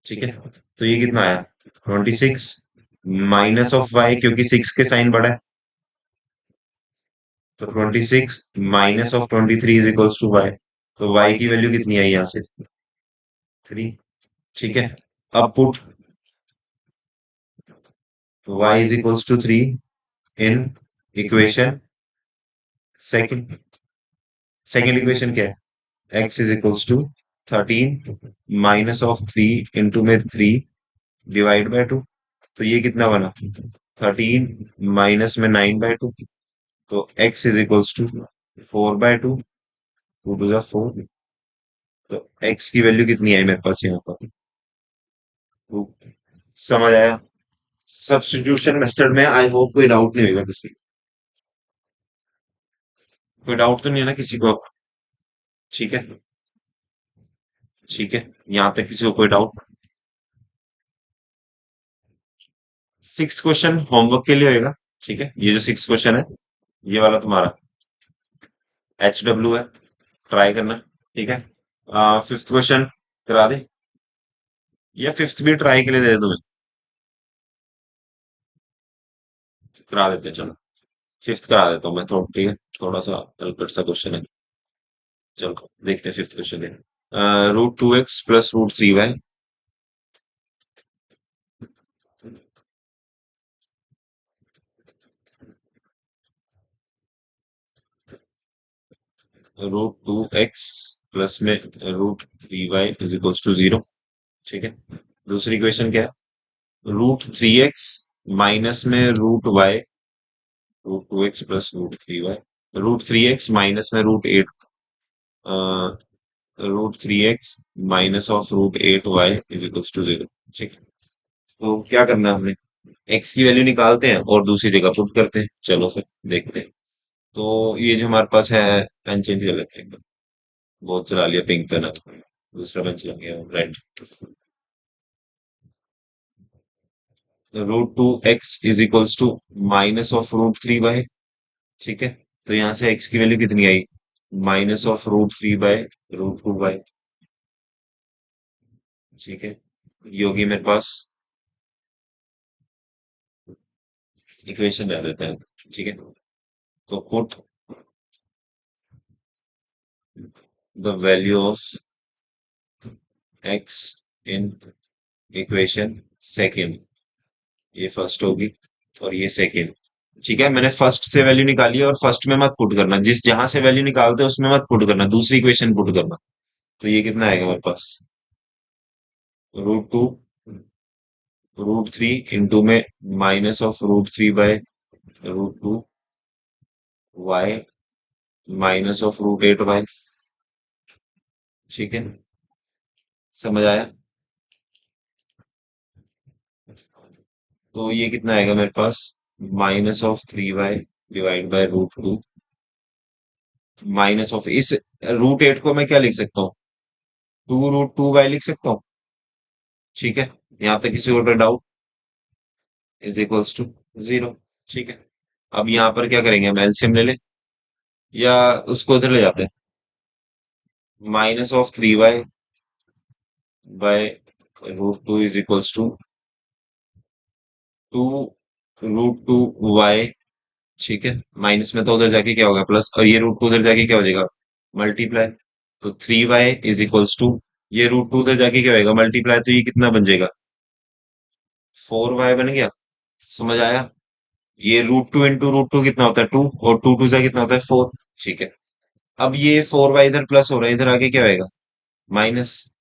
ठीक है, तो ये कितना आया, 26 माइनस ऑफ y, क्योंकि 6 के साइन बड़ा है, तो 26 minus of 23 is equals to y। तो y की वैल्यू कितनी आई यहाँ से, 3। ठीक है, अब put y is equals to 3 in equation second. Second equation क्या है, x is equals to 13 minus of 3 into में 3 डिवाइड बाय 2। तो ये कितना बना, 13 माइनस में 9/2। तो x is equals to 4/2, 2 two जा 4। तो x की वैल्यू कितनी आई मेरे पास यहाँ पर, 2। समझ आया। सब्स्टिट्यूशन मेथड में आई होप कोई डाउट नहीं होगा किसी को। कोई डाउट तो नहीं है ना किसी को। ठीक है, ठीक है, यहाँ तक किसी को कोई डाउट। 6 क्वेश्चन होमवर्क के लिए होगा। ठीक है, ये जो 6 क्वेश्चन है, ये वाला तुम्हारा HW है, ट्राई करना। ठीक है, फिफ्थ क्वेश्चन करा दे, या फिफ्थ भी ट्राई के लिए दे दूं, करा देते हैं चलो। फिफ्थ करा देता हूँ मैं थोड़ा, ठीक है, थोड़ा सा हल्का सा क्वेश्चन है। चलो देखते हैं फिफ्थ क्वेश्चन है। √2x plus √3y, √2x plus में √3y इज इक्वल्स टू 0। ठीक है, दूसरी क्वेश्चन क्या है, √3x माइनस में √y, √2x plus √3y, √3x minus में √8, √3x minus of √8y is equals to 0। ठीक है, तो क्या करना है हमने, x की वैल्यू निकालते हैं और दूसरी जगह पुट करते हैं। चलो फिर देखते हैं। तो ये जो हमारे पास है, पेन चेंज कर लेते हैं, बहुत चला लिया पिंक पेन, दूसरा पेन चला गया red. √2x is equals to minus of √3y। ठीक है, तो यहाँ से x की वैल्यू कितनी आई, माइनस ऑफ √3/√2y। ठीक है, ये होगी मेरे पास इक्वेशन रह देते हैं। ठीक है, तो put the value of x in equation second, ये फर्स्ट होगी और ये सेकेंड। ठीक है, मैंने फर्स्ट से वैल्यू निकाली है, और फर्स्ट में मत पुट करना, जिस जहां से वैल्यू निकालते हैं उसमें मत पुट करना, दूसरी इक्वेशन पुट करना। तो ये कितना आएगा मेरे पास, √2 √3 इंटू में minus of √3/√2 y minus of √8y। ठीक है, समझ आया। तो ये कितना आएगा मेरे पास, -3y divide by √2, minus of इस √8 को मैं क्या लिख सकता हूँ, 2√2y लिख सकता हूँ। ठीक है, यहाँ तक किसी और डाउट, इज इक्वल्स टू 0। ठीक है, अब यहाँ पर क्या करेंगे, हम एलसीएम ले ले या उसको उधर ले जाते हैं, -3y bye √2 is equals to 2√2y। ठीक है, माइनस में तो उधर जाके क्या होगा प्लस, और ये √2 उधर जाके क्या हो जाएगा, मल्टीप्लाई। तो 3y इज इक्वल्स टू, ये √2 उधर जाके क्या होगा मल्टीप्लाई, तो ये कितना बन जाएगा, 4y बन गया। समझ आया, ये √2 इंटू √2 कितना होता है 2, और 2 से कितना होता है 4। ठीक है, अब ये 4y इधर प्लस हो रहा है, इधर आगे क्या होएगा माइनस,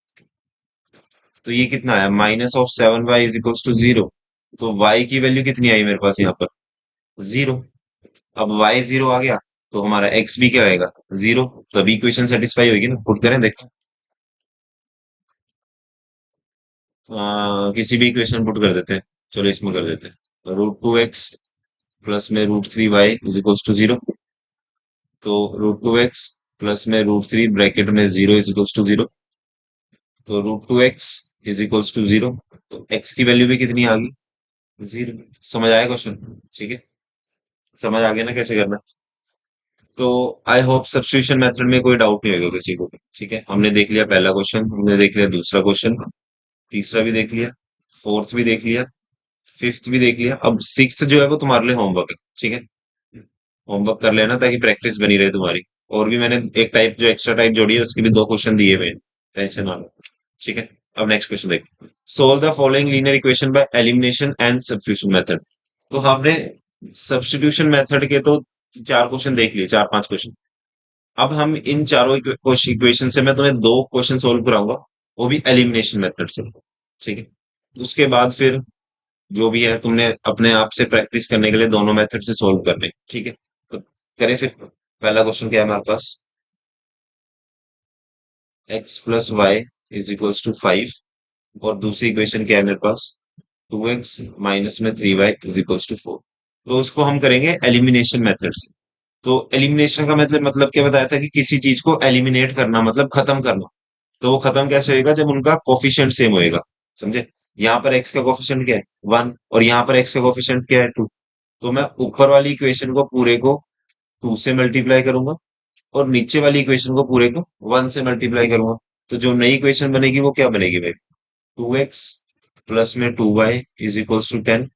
तो ये कितना आया, -7y इज इक्वल्स टू 0। तो y की वैल्यू कितनी आई मेरे पास यहाँ पर, 0। अब y 0 आ गया, तो हमारा x भी क्या आएगा, 0। तभी इक्वेशन सेटिस्फाई होगी ना, पुट करें देखो। किसी भी इक्वेशन पुट कर देते हैं, चलो इसमें कर देते हैं, √2x प्लस में √3y इज इक्वल्स टू 0। तो √2x प्लस में √3 ब्रैकेट में 0 इज इक्वल्स टू 0। तो √2x इज इक्वल्स टू 0। तो x की वैल्यू भी कितनी आ गई, 0। समझ आया क्वेश्चन, ठीक है, समझ आ गया ना कैसे करना। तो आई होप सब्स्टिट्यूशन मेथड में कोई डाउट नहीं होगा किसी को। ठीक है, हमने देख लिया पहला क्वेश्चन, हमने देख लिया दूसरा क्वेश्चन, तीसरा भी देख लिया, फोर्थ भी देख लिया, फिफ्थ भी देख लिया। अब सिक्स्थ जो है वो तुम्हारे लिए होमवर्क है। ठीक है, होमवर्क कर लेना ताकि प्रैक्टिस बनी रहे तुम्हारी। और भी मैंने एक टाइप जो एक्स्ट्रा टाइप जोड़ी है उसके भी दो क्वेश्चन दिए हुए हैं, टेंशन ना लो। ठीक है, अब नेक्स्ट क्वेश्चन देखते हैं, solve the following linear equation by elimination and substitution method. तो हमने सब्स्टिट्यूशन मेथड के तो चार क्वेश्चन देख लिए, चार पांच क्वेश्चन। अब हम इन चारों इक्वेशन से मैं तुम्हें दो क्वेश्चन सोल्व कराऊंगा, वो भी एलिमिनेशन मेथड से। ठीक है, उसके बाद फिर जो भी है तुमने अपने आप से प्रैक्टिस करने के लिए दोनों मेथड से सोल्व करने। ठीक है, तो करें फिर। पहला क्वेश्चन क्या है हमारे पास, x plus y is equals to 5, और दूसरी इक्वेशन क्या है मेरे पास, 2x माइनस में 3y इज इक्वल्स टू 4। तो उसको हम करेंगे एलिमिनेशन मेथड से। तो एलिमिनेशन का मतलब क्या बताया था कि किसी चीज को एलिमिनेट करना मतलब खत्म करना। तो वो खत्म कैसे होएगा, जब उनका कोफिशिएंट सेम होएगा। समझे, यहाँ पर x का कोफिशिएंट क्या है 1, और यहाँ पर x का कोफिशिएंट क्या है 2। तो मैं ऊपर वाली इक्वेशन को पूरे को 2 से मल्टीप्लाई करूंगा, और नीचे वाली इक्वेशन को पूरे को 1 से मल्टीप्लाई करूंगा। तो जो नई इक्वेशन बनेगी वो क्या बनेगी भाई, 2x प्लस में 2y is equals to 10,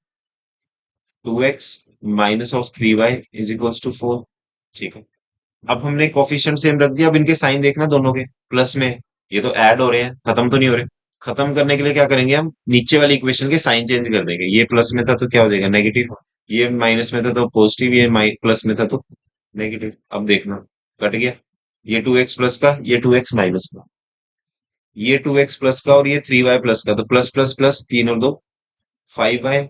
2x minus of 3y is equals to 4। ठीक है, अब हमने कोफिशिएंट सेम रख दिया, अब इनके साइन देखना दोनों के प्लस में। ये तो ऐड हो रहे हैं, खत्म तो नहीं हो रहे। खत्म करने के लिए क्या करेंगे, हम नीचे वाली इक्वेशन के साइन चेंज कर देंगे। ये प्लस में था तो क्या हो जाएगा नेगेटिव, ये माइनस में था तो पॉजिटिव, ये प्लस में था तो नेगेटिव। अब देखना, कट गया, ये 2x प्लस का, ये 2x माइनस का, ये 2x प्लस का, और ये 3y प्लस का। तो प्लस प्लस प्लस, 3 और 2 5y,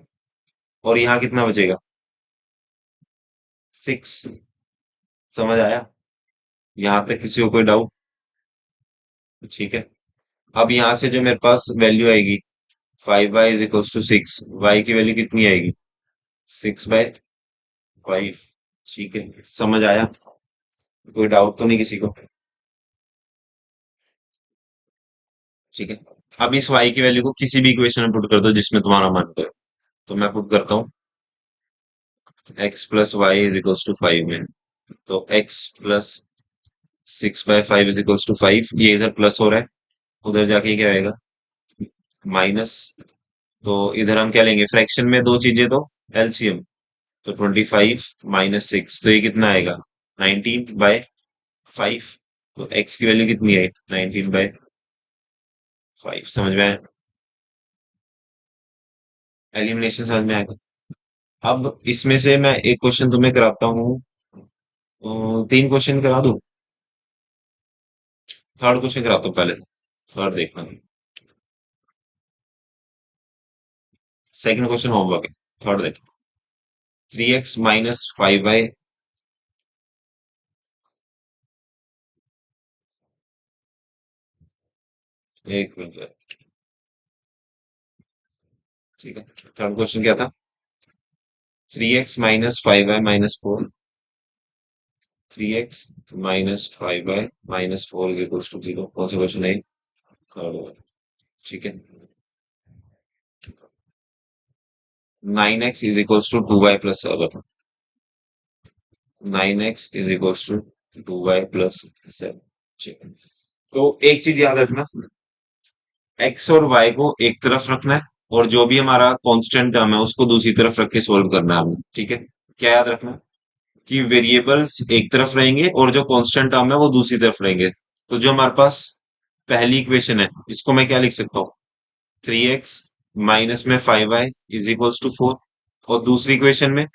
और यहाँ कितना बचेगा 6। समझ आया, यहाँ तक किसी को कोई डाउट। ठीक है, अब यहाँ से जो मेरे पास वैल्यू आएगी 5y is equals to 6, y की वैल्यू कितनी आएगी 6/5। ठीक है, समझ आया, कोई डाउट तो नहीं किसी को। ठीक है, अब इस y की वैल्यू को किसी भी इक्वेशन में पुट कर दो जिसमें तुम्हारा मन करे। तो मैं पुट करता हूँ x plus y is equals to 5 में। तो x plus 6/5 is equals to 5, ये इधर प्लस हो रहा है, उधर जाके क्या आएगा माइनस। तो इधर हम क्या लेंगे, फ्रैक्शन में दो चीजें तो एलसीएम। तो 25 - 6, तो ये कितना आएगा 19/5। तो x की वैल्यू कितनी है 19/5। समझ में आया, एलिमिनेशन समझ में आएगा। अब इसमें से मैं एक क्वेश्चन तुम्हें कराता हूँ, तीन क्वेश्चन करा दूं, थर्ड क्वेश्चन कराता हूँ पहले, थर्ड देखना। सेकंड क्वेश्चन होमवर्क है, थर्ड देख, 3x - 5y, एक मिनट, ठीक है। थर्ड क्वेश्चन क्या था? 3x - 5y - 4। 3x - 5y - 4 is equals to 0। कौन सा क्वेश्चन है? थर्ड वाला। ठीक है। 9x is equals to 2y+7। 9x = 2y+7। ठीक है। तो एक चीज याद रखना, एक्स और वाई को एक तरफ रखना है और जो भी हमारा कांस्टेंट टर्म है उसको दूसरी तरफ रख के सोल्व करना है हमें। ठीक है। क्या याद रखना कि वेरिएबल्स एक तरफ रहेंगे और जो कांस्टेंट टर्म है वो दूसरी तरफ रहेंगे। तो जो हमारे पास पहली इक्वेशन है इसको मैं क्या लिख सकता हूँ? 3x माइनस में 5y इज इक्वल्स टू 4। और दूसरी इक्वेशन में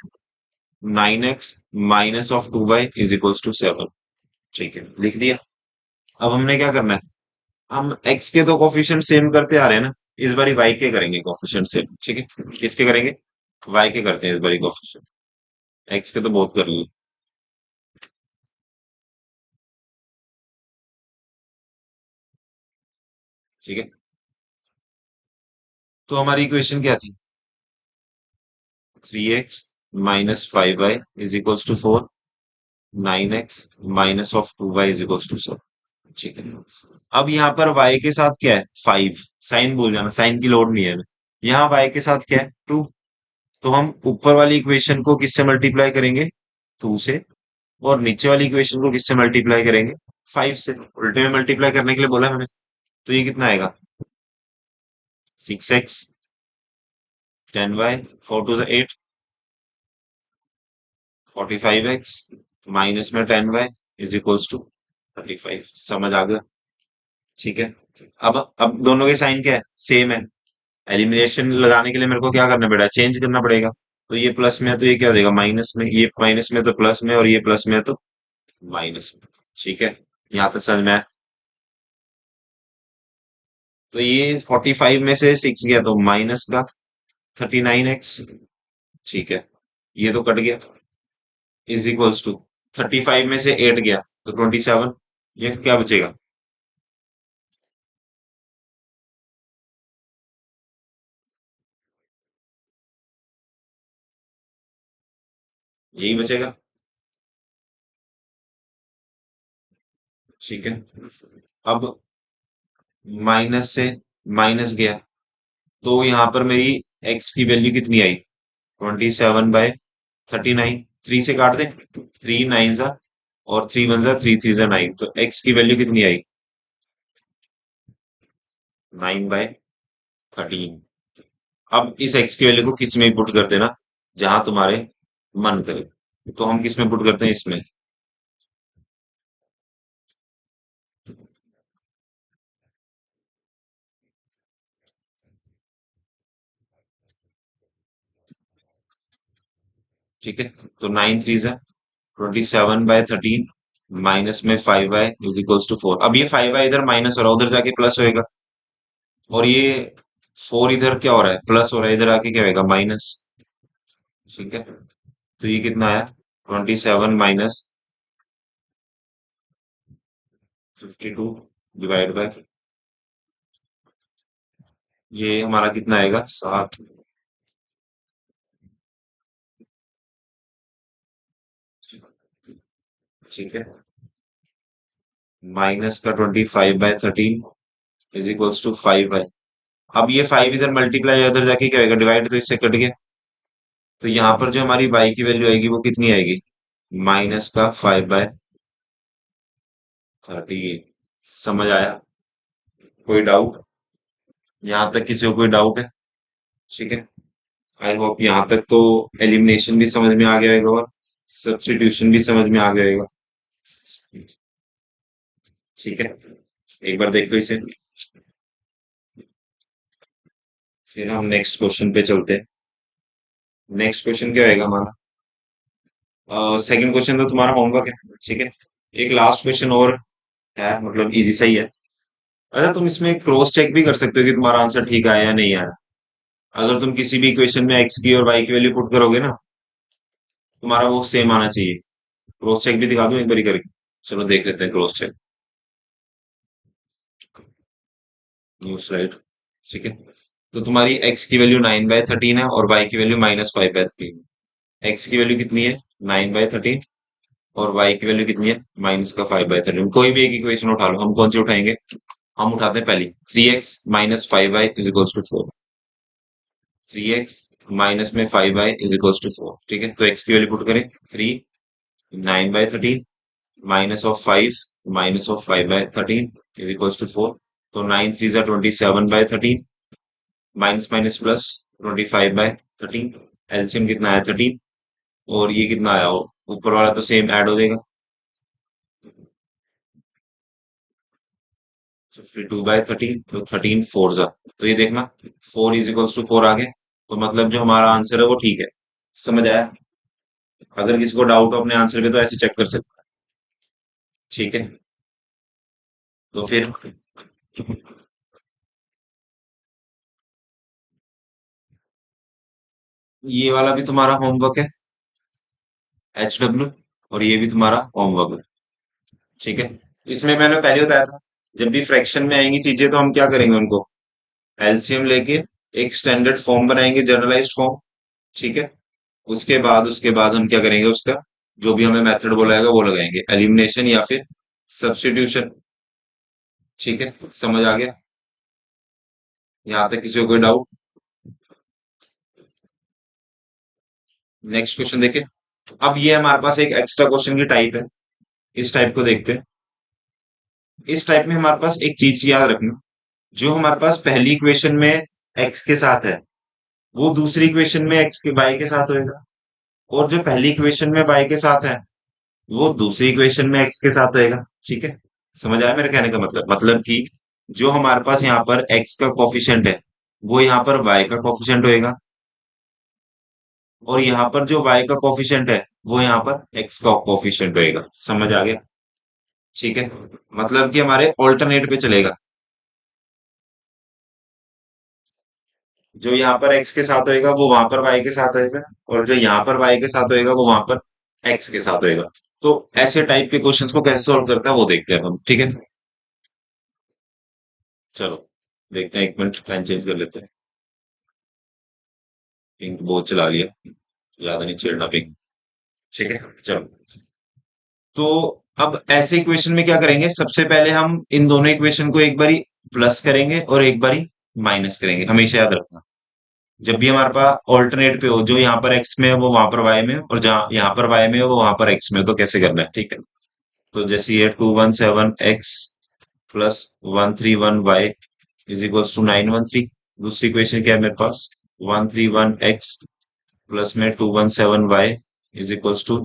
9x minus of 2y is equals to 7। ठीक है, लिख दिया। अब हमने क्या करना है? हम x के तो कोफिशिएंट सेम करते आ रहे हैं ना, इस बारी y के करेंगे कोफिशिएंट सेम। ठीक है। किसके करेंगे? y के करते हैं इस बारी कोफिशिएंट। x के तो बहुत कर लिए। ठीक है। तो हमारी इक्वेशन क्या थी? 3x - 5y is equals to 4। 9x minus of 2y is equals to 7। ठीक है। अब यहाँ पर y के साथ क्या है? 5। साइन भूल जाना, साइन की लोड नहीं है। यहाँ y के साथ क्या है? 2। तो हम ऊपर वाली इक्वेशन को किससे मल्टीप्लाई करेंगे? 2 से। और नीचे वाली इक्वेशन को किससे मल्टीप्लाई करेंगे? 5 से। उल्टे में मल्टीप्लाई करने के लिए बोला मैंने। तो ये कितना आएगा? 6x 10y 4 to the 8 45x minus में 10y इज इक्वल्स टू 35। समझ आ गया? ठीक है। अब दोनों के साइन क्या है? सेम है। एलिमिनेशन लगाने के लिए मेरे को क्या करना पड़ेगा? चेंज करना पड़ेगा। तो ये प्लस में है तो ये क्या हो जाएगा? माइनस में। ये माइनस में है तो प्लस में, और ये प्लस में है तो माइनस में। ठीक है। यहाँ तक समझ में आया? तो ये 45 में से 6 गया तो माइनस का 39x। ठीक है। ये तो कट गया। इज इक्वल्स टू 35 में से 8 गया तो 27। ये क्या बचेगा? यही बचेगा। ठीक है। अब माइनस से माइनस गया तो यहाँ पर मेरी x की वैल्यू कितनी आई? 27/39। 3 से काट दे। 3 9 और 3 1 3 3 9, तो x की वैल्यू कितनी आई? 9/13। अब इस x की वैल्यू को किस में पुट कर देना जहां तुम्हारे मन करे। तो हम किस में पुट करते हैं? इसमें। ठीक है। तो 9 3 27/13 माइनस में 5y इज इक्वल्स टू 4। अब ये 5y इधर माइनस हो रहा है, उधर जाके प्लस होएगा। और ये 4 इधर क्या हो रहा है? प्लस हो रहा है, इधर आके क्या होएगा? माइनस। ठीक है। तो ये कितना आया? 27 - 52 डिवाइड बाय, ये हमारा कितना आएगा? 7। ठीक है। माइनस का 25/13 इज इक्वल्स टू 5y। अब ये 5 इधर मल्टीप्लाई उधर जाके क्या होगा? डिवाइड, तो इससे कट गया। तो यहाँ पर जो हमारी y की वैल्यू आएगी वो कितनी आएगी? माइनस का 5/13। समझ आया? कोई डाउट? यहाँ तक किसी को कोई डाउट है? ठीक है। आई होप यहाँ तक तो एलिमिनेशन भी समझ में आ गया होगा और सब्स्टिट्यूशन भी समझ में आ गया होगा। ठीक है। एक बार देखो इसे, फिर हम नेक्स्ट क्वेश्चन पे चलते हैं। नेक्स्ट क्वेश्चन क्या होएगा हमारा? सेकंड क्वेश्चन तो तुम्हारा होमवर्क है। ठीक है। एक लास्ट क्वेश्चन और है, मतलब इजी सा ही है। अच्छा, तुम इसमें क्रॉस चेक भी कर सकते हो कि तुम्हारा आंसर ठीक आया या नहीं आया। अगर तुम किसी भी इक्वेशन में एक्स की और वाई की वैल्यू पुट करोगे ना, तुम्हारा वो सेम आना चाहिए। क्रॉस चेक भी दिखा दूं एक बारी करके? चलो देख लेते हैं क्रॉस चेक। New slide. ठीक है। तो तुम्हारी x की वैल्यू 9/13 है और y की वैल्यू -5/13। x की वैल्यू कितनी है? 9/13। और y की वैल्यू कितनी है? -5/13। कोई भी एक इक्वेशन उठा लो, हम कौन सी उठाएंगे? हम उठाते हैं पहली, 3x minus 5y is equals to 4। 3x minus में 5y इज इक्वल्स टू 4। ठीक है, तो x की वैल्यू पुट करें, 3, 9/13 minus of 5, minus of 5/13 is equals to 4। तो 9 3 जा 27/13, माइनस माइनस प्लस 25/13। एलसीएम कितना आया? 13। और ये कितना आया हो? ऊपर वाला तो सेम ऐड हो जाएगा, 52/13। तो 13 4 जा, तो ये देखना 4 इज इक्वल्स टू 4 आ गए। तो मतलब जो हमारा आंसर है वो ठीक है। समझ आया? अगर किसी को डाउट हो अपने आंसर पे तो ऐसे चेक कर सकता है। ठीक है, तो फिर ये वाला भी तुम्हारा होमवर्क है, HW, और ये भी तुम्हारा होमवर्क है। ठीक है, इसमें मैंने पहले बताया था, जब भी फ्रैक्शन में आएंगी चीजें तो हम क्या करेंगे, उनको एलसीएम लेके एक स्टैंडर्ड फॉर्म बनाएंगे, जनरलाइज्ड फॉर्म। ठीक है, उसके बाद हम क्या करेंगे, उसका जो भी हमें मेथड बोलाएगा वो लगाएंगे, एलिमिनेशन या फिर सब्स्टिट्यूशन। ठीक है, समझ आ गया? यहाँ तक किसी को कोई डाउट? नेक्स्ट क्वेश्चन देखे। अब ये हमारे पास एक एक्स्ट्रा क्वेश्चन की टाइप है, इस टाइप को देखते हैं। इस टाइप में हमारे पास एक चीज याद रखना, जो हमारे पास पहली इक्वेशन में एक्स के साथ है वो दूसरी इक्वेशन में एक्स के वाई के साथ होएगा, और जो पहली इक्वेशन में वाई के साथ है वो दूसरी इक्वेशन में एक्स के साथ होएगा। ठीक है, समझ आया मेरे कहने का मतलब कि जो हमारे पास यहाँ पर एक्स का कोफिशिएंट है वो यहाँ पर वाई का कोफिशिएंट होएगा, और यहाँ पर जो वाई का कोफिशिएंट है वो यहाँ पर एक्स का कोफिशिएंट होएगा। समझ आ गया? ठीक है, मतलब कि हमारे ऑल्टरनेट पे चलेगा, जो यहाँ पर एक्स के साथ होएगा वो वहां पर वाई के साथ होएगा, और जो यहाँ पर वाई के साथ होएगा वो वहां पर एक्स के साथ होएगा। तो ऐसे टाइप के क्वेश्चंस को कैसे सॉल्व करता है वो देखते हैं हम। ठीक है, चलो देखते हैं, एक मिनट लाइन चेंज कर लेते हैं। पिंक बहुत चला लिया, ज्यादा नहीं छेड़ना पिंक। ठीक है, चलो। तो अब ऐसे इक्वेशन में क्या करेंगे, सबसे पहले हम इन दोनों इक्वेशन को एक बारी प्लस करेंगे और एक बारी माइनस करेंगे, हमेशा याद रखना। जब भी हमारे पास ऑल्टरनेट पे हो, जो यहाँ पर एक्स में है वो वहां पर वाई में हो, और जहां यहाँ पर वाई में हो वो वहां पर एक्स में हो, तो कैसे करना है? ठीक है, तो जैसे ये 217x plus 131y is equals to 913। दूसरी इक्वेशन क्या है मेरे पास? 131x प्लस में 217y इज इक्वल्स टू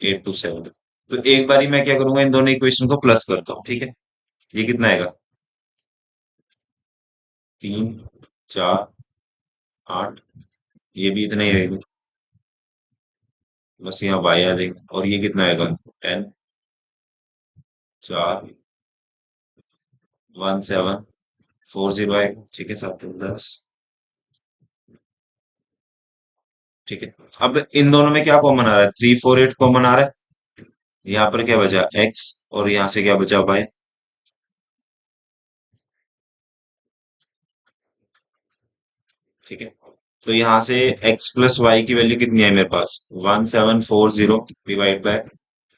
827। तो एक बारी मैं क्या करूंगा, इन दोनों इक्वेशन को प्लस करता हूँ। ठीक है, ये कितना आएगा? 3 4 8, ये भी इतना ही आएगा, बस यहाँ वाई आ जाएगा। और ये कितना आएगा? 10 4 1740 आएगा। ठीक है, 7 10। ठीक है, अब इन दोनों में क्या कॉमन आ रहा है? 3 4 8 कॉमन आ रहा है। यहाँ पर क्या बचा? एक्स, और यहाँ से क्या बचा? वाई। ठीक है, तो यहाँ से एक्स प्लस वाई की वैल्यू कितनी है मेरे पास? 1740 डिवाइड बाय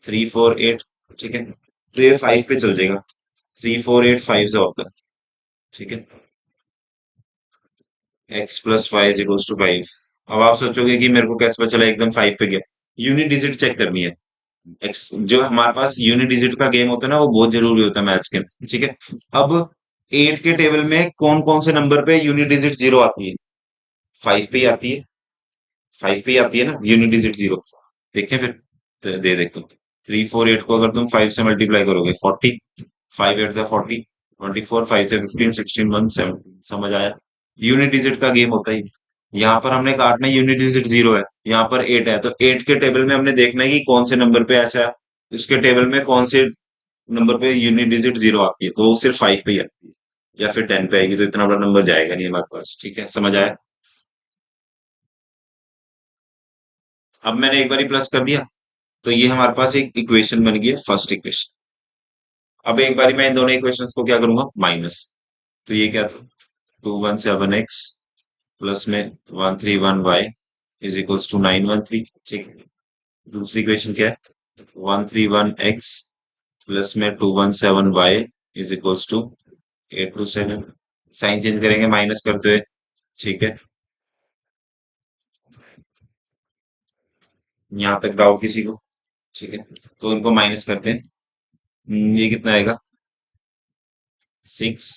3 4 8। ठीक है, तो ये 5 पे चल जाएगा, 3 4 8 5 से होता है। ठीक है, x plus y is equals to 5। अब आप सोचोगे कि मेरे को कैसे पता चला एकदम 5 पे गया? यूनिट डिजिट चेक करनी है। एक्स, जो हमारे पास यूनिट डिजिट का गेम होता है ना, वो बहुत जरूरी होता है मैथ्स के। ठीक है, अब 8 के टेबल में कौन कौन से नंबर पे यूनिट डिजिट 0 आती है? 5 पे ही आती है, 5 पे ही आती है ना यूनिट डिजिट 0। देखें फिर, दे देखते हो। 3 4 8 को अगर तुम 5 से मल्टीप्लाई करोगे 40, 5 8 से 40, 24, 5 से 15, 16 1 7। समझ आया? यूनिट डिजिट का गेम होता है। यहाँ पर हमने काटना है, यूनिट डिजिट 0 है, यहाँ पर 8 है, तो 8 के टेबल में हमने देखना है कि कौन से नंबर पे ऐसा है, उसके टेबल में कौन से नंबर पे यूनिट डिजिट 0 आती है, तो वो सिर्फ 5 पे ही आती है, या फिर 10 पे आएगी, तो इतना बड़ा नंबर जाएगा नहीं हमारे पास। ठीक है, समझ आया? अब मैंने एक बार प्लस कर दिया, तो ये हमारे पास एक इक्वेशन बन गई है, फर्स्ट इक्वेशन। अब एक बारी मैं इन दोनों इक्वेशंस को क्या करूंगा? माइनस। तो ये क्या था? 217x प्लस में 131y इज इक्वल्स टू 913। ठीक है। दूसरी इक्वेशन क्या है? 131x प्लस में 217y is equals to 827। Sign change करेंगे माइनस करते हुए। ठीक है। यहाँ तक डाउट किसी को? ठीक है, तो इनको माइनस करते हैं। ये कितना आएगा? 6।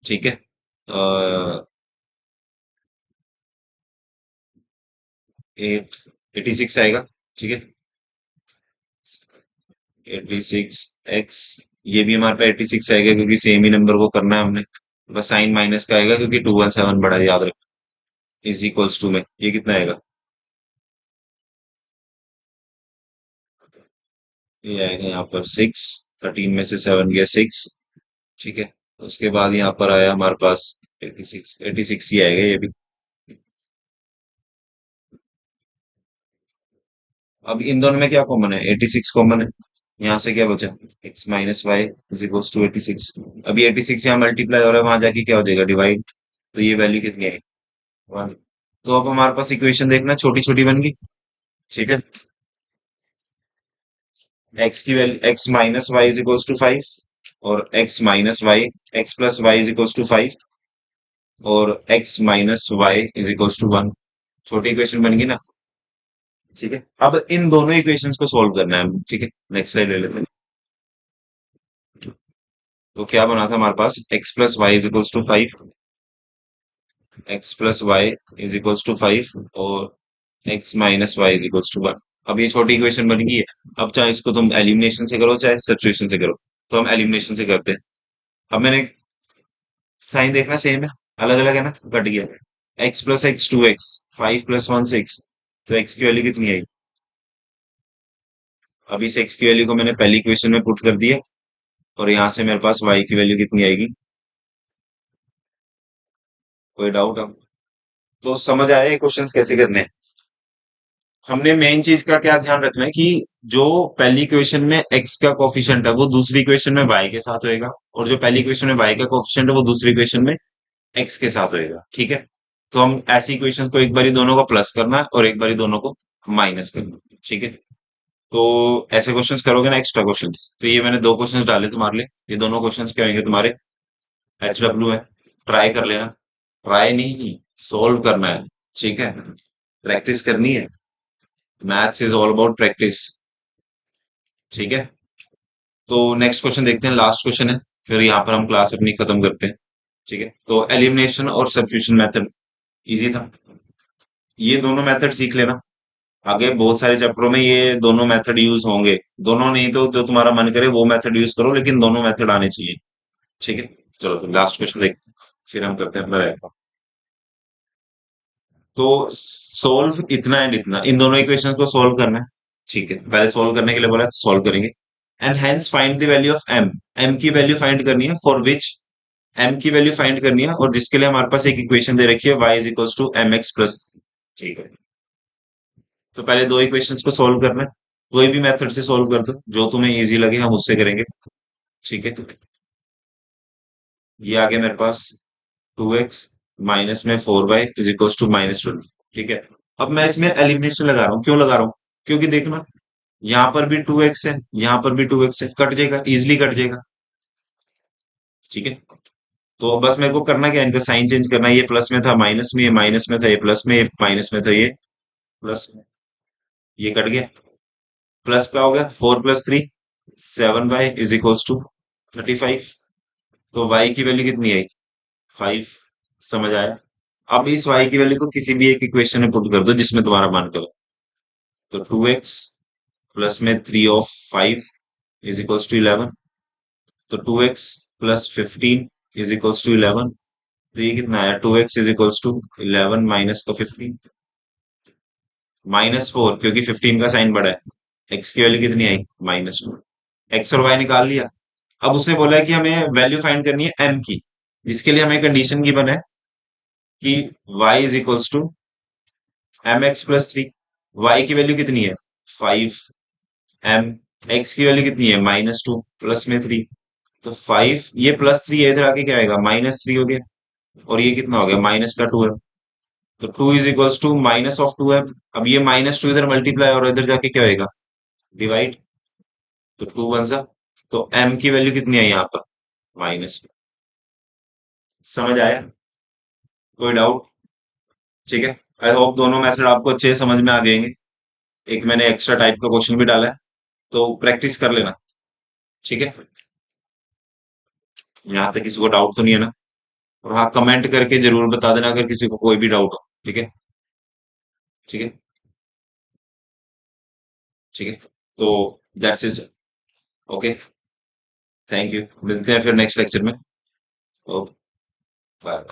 ठीक है। 86 आएगा। ठीक है। 86x, ये भी हमारे पास 86 आएगा क्योंकि सेम ही नंबर को करना है हमने। बस साइन माइनस का आएगा क्योंकि 217 बड़ा है, याद रखना। इज इक्वल्स टू में ये कितना आएगा? ये आएगा यहाँ पर 6। 13 में से 7 गया 6। ठीक है। उसके बाद यहाँ पर आया हमारे पास 86। 86 ही आएगा ये भी। अब इन दोनों में क्या कॉमन है? 86 कॉमन है। यहाँ से क्या बचा? x minus y is equals to 86। अभी 86 यहाँ मल्टीप्लाई हो रहा है, वहां जाके क्या हो जाएगा? डिवाइड। तो ये वैल्यू कितनी है? 1। तो अब हमारे पास इक्वेशन देखना छोटी छोटी बन गई। ठीक है। x की value x minus y is equals to 5, और x minus y, x plus y is equals to 5, और x minus y is equals to 1। छोटी इक्वेशन बन गई ना? ठीक है। अब इन दोनों इक्वेशंस को सॉल्व करना है। ठीक है, नेक्स्ट स्लाइड ले लेते हैं। तो क्या बना था हमारे पास? x plus y is equals to 5, x plus y is equals to 5, और x minus y is equals to 1। अब ये छोटी इक्वेशन बन गई है। अब चाहे इसको तुम एलिमिनेशन से करो चाहे सब्स्टिट्यूशन से करो, तो हम एलिमिनेशन से करते हैं। अब मैंने साइन देखना सेम है, अलग अलग है ना, कट गया। X plus x 2x, 5 plus 1 6। तो एक्स की वैल्यू कितनी आई? अब इस एक्स की वैल्यू को मैंने पहली इक्वेशन में पुट कर दिया, और यहाँ से मेरे पास वाई की वैल्यू कितनी आएगी? कोई डाउट अब? तो समझ आया ये क्वेश्चंस कैसे करने हैं? हमने मेन चीज का क्या ध्यान रखना है कि जो पहली इक्वेशन में x का कोफिशिएंट है वो दूसरी इक्वेशन में y के साथ होएगा, और जो पहली इक्वेशन में y का कोफिशिएंट है वो दूसरी इक्वेशन में x के साथ होएगा। ठीक है। तो हम ऐसी इक्वेशंस को एक बारी दोनों को प्लस करना है और एक बारी दोनों को माइनस करना है। ठीक है। तो ऐसे क्वेश्चंस करोगे ना, एक्स्ट्रा क्वेश्चंस, तो ये मैंने दो क्वेश्चंस डाले तुम्हारे लिए। ये दोनों क्वेश्चंस क्या होंगे तुम्हारे? HW है। ट्राई कर लेना। ट्राई नहीं, सोल्व करना है। ठीक है। प्रैक्टिस करनी है। Maths is all about practice. ठीक है। तो नेक्स्ट क्वेश्चन देखते हैं, लास्ट क्वेश्चन है, फिर यहाँ पर हम क्लास अपनी खत्म करते हैं। ठीक है। तो एलिमिनेशन और सब्स्टिट्यूशन मेथड इजी था। ये दोनों मेथड सीख लेना। आगे बहुत सारे चैप्टरों में ये दोनों मेथड यूज होंगे। दोनों नहीं तो जो तुम्हारा मन करे वो मेथड यूज करो, लेकिन दोनों मेथड आने चाहिए। ठीक है। चलो फिर लास्ट क्वेश्चन देखते हैं, फिर हम करते हैं अपना रैप। तो सोल्व इतना एंड इतना, इन दोनों इक्वेशन को सोल्व करना है। ठीक है, पहले सोल्व करने के लिए बोला, सोल्व करेंगे। And hence find the value of m। m की वैल्यू फाइंड करनी है, फॉर विच m की वैल्यू फाइंड करनी है, और जिसके लिए हमारे पास एक इक्वेशन दे रखी है, y is equals to m x plus. ठीक है। तो पहले दो इक्वेशंस को सोल्व करना है। कोई भी मेथड से सोल्व कर दो, जो तुम्हें इजी लगे हम उससे करेंगे। ठीक है। ये आ गया मेरे पास 2x माइनस में 4y इज इक्वल्स टू -12। ठीक है। अब मैं इसमें एलिमिनेशन लगा रहा हूँ। क्यों लगा रहा हूँ? क्योंकि देखना, यहाँ पर भी 2x है, यहाँ पर भी 2x है, कट जाएगा, इजिली कट जाएगा। ठीक है। तो बस मेरे को करना क्या है, इनका साइन चेंज करना है। ये प्लस में था माइनस में, ये माइनस में था ये प्लस में, ये माइनस में था ये प्लस में। ये कट गया। प्लस का हो गया 4 + 3, 7y इज इक्वल्स टू 35। तो y की वैल्यू कितनी आई? 5। समझ आया? अब इस y की वैल्यू को किसी भी एक इक्वेशन में पुट कर दो जिसमें तुम्हारा मन करो। तो 2x प्लस में 3 ऑफ 5 इज इक्वल्स टू 11। तो 2x plus 15 is equals to 11। तो ये कितना आया? 2x is equals to 11 minus का 15, -4, क्योंकि 15 का साइन बड़ा है। x की वैल्यू कितनी आई? -2। x और y निकाल लिया। अब उसने बोला है कि हमें वैल्यू फाइंड करनी है m की, जिसके लिए हमें कंडीशन गिवन है कि y is equals to m x plus 3। Y की वैल्यू कितनी है? 5 m। x की वैल्यू कितनी है? -2 प्लस में 3। तो 5, ये +3 है, इधर आके क्या आएगा? -3 हो गया। और ये कितना हो गया? माइनस का 2 है। तो 2 is equals to minus of 2 है। अब ये -2 इधर मल्टीप्लाई और इधर जाके क्या होएगा, डिवाइड। तो 2 वन सा, तो m की वैल्यू कितनी है यहाँ पर, माइनस। समझ आया, कोई डाउट? ठीक है। आई होप दोनों मेथड आपको अच्छे से समझ में आ जाएंगे। एक मैंने एक्स्ट्रा टाइप का क्वेश्चन भी डाला है, तो प्रैक्टिस कर लेना। ठीक है, यहाँ तक किसी को डाउट तो नहीं है ना? और हाँ, कमेंट करके जरूर बता देना अगर किसी को कोई भी डाउट हो। ठीक है, ठीक है, ठीक है। तो that's is, okay, thank you. मिलते हैं फिर नेक्स्ट लेक्चर में। Okay, bye.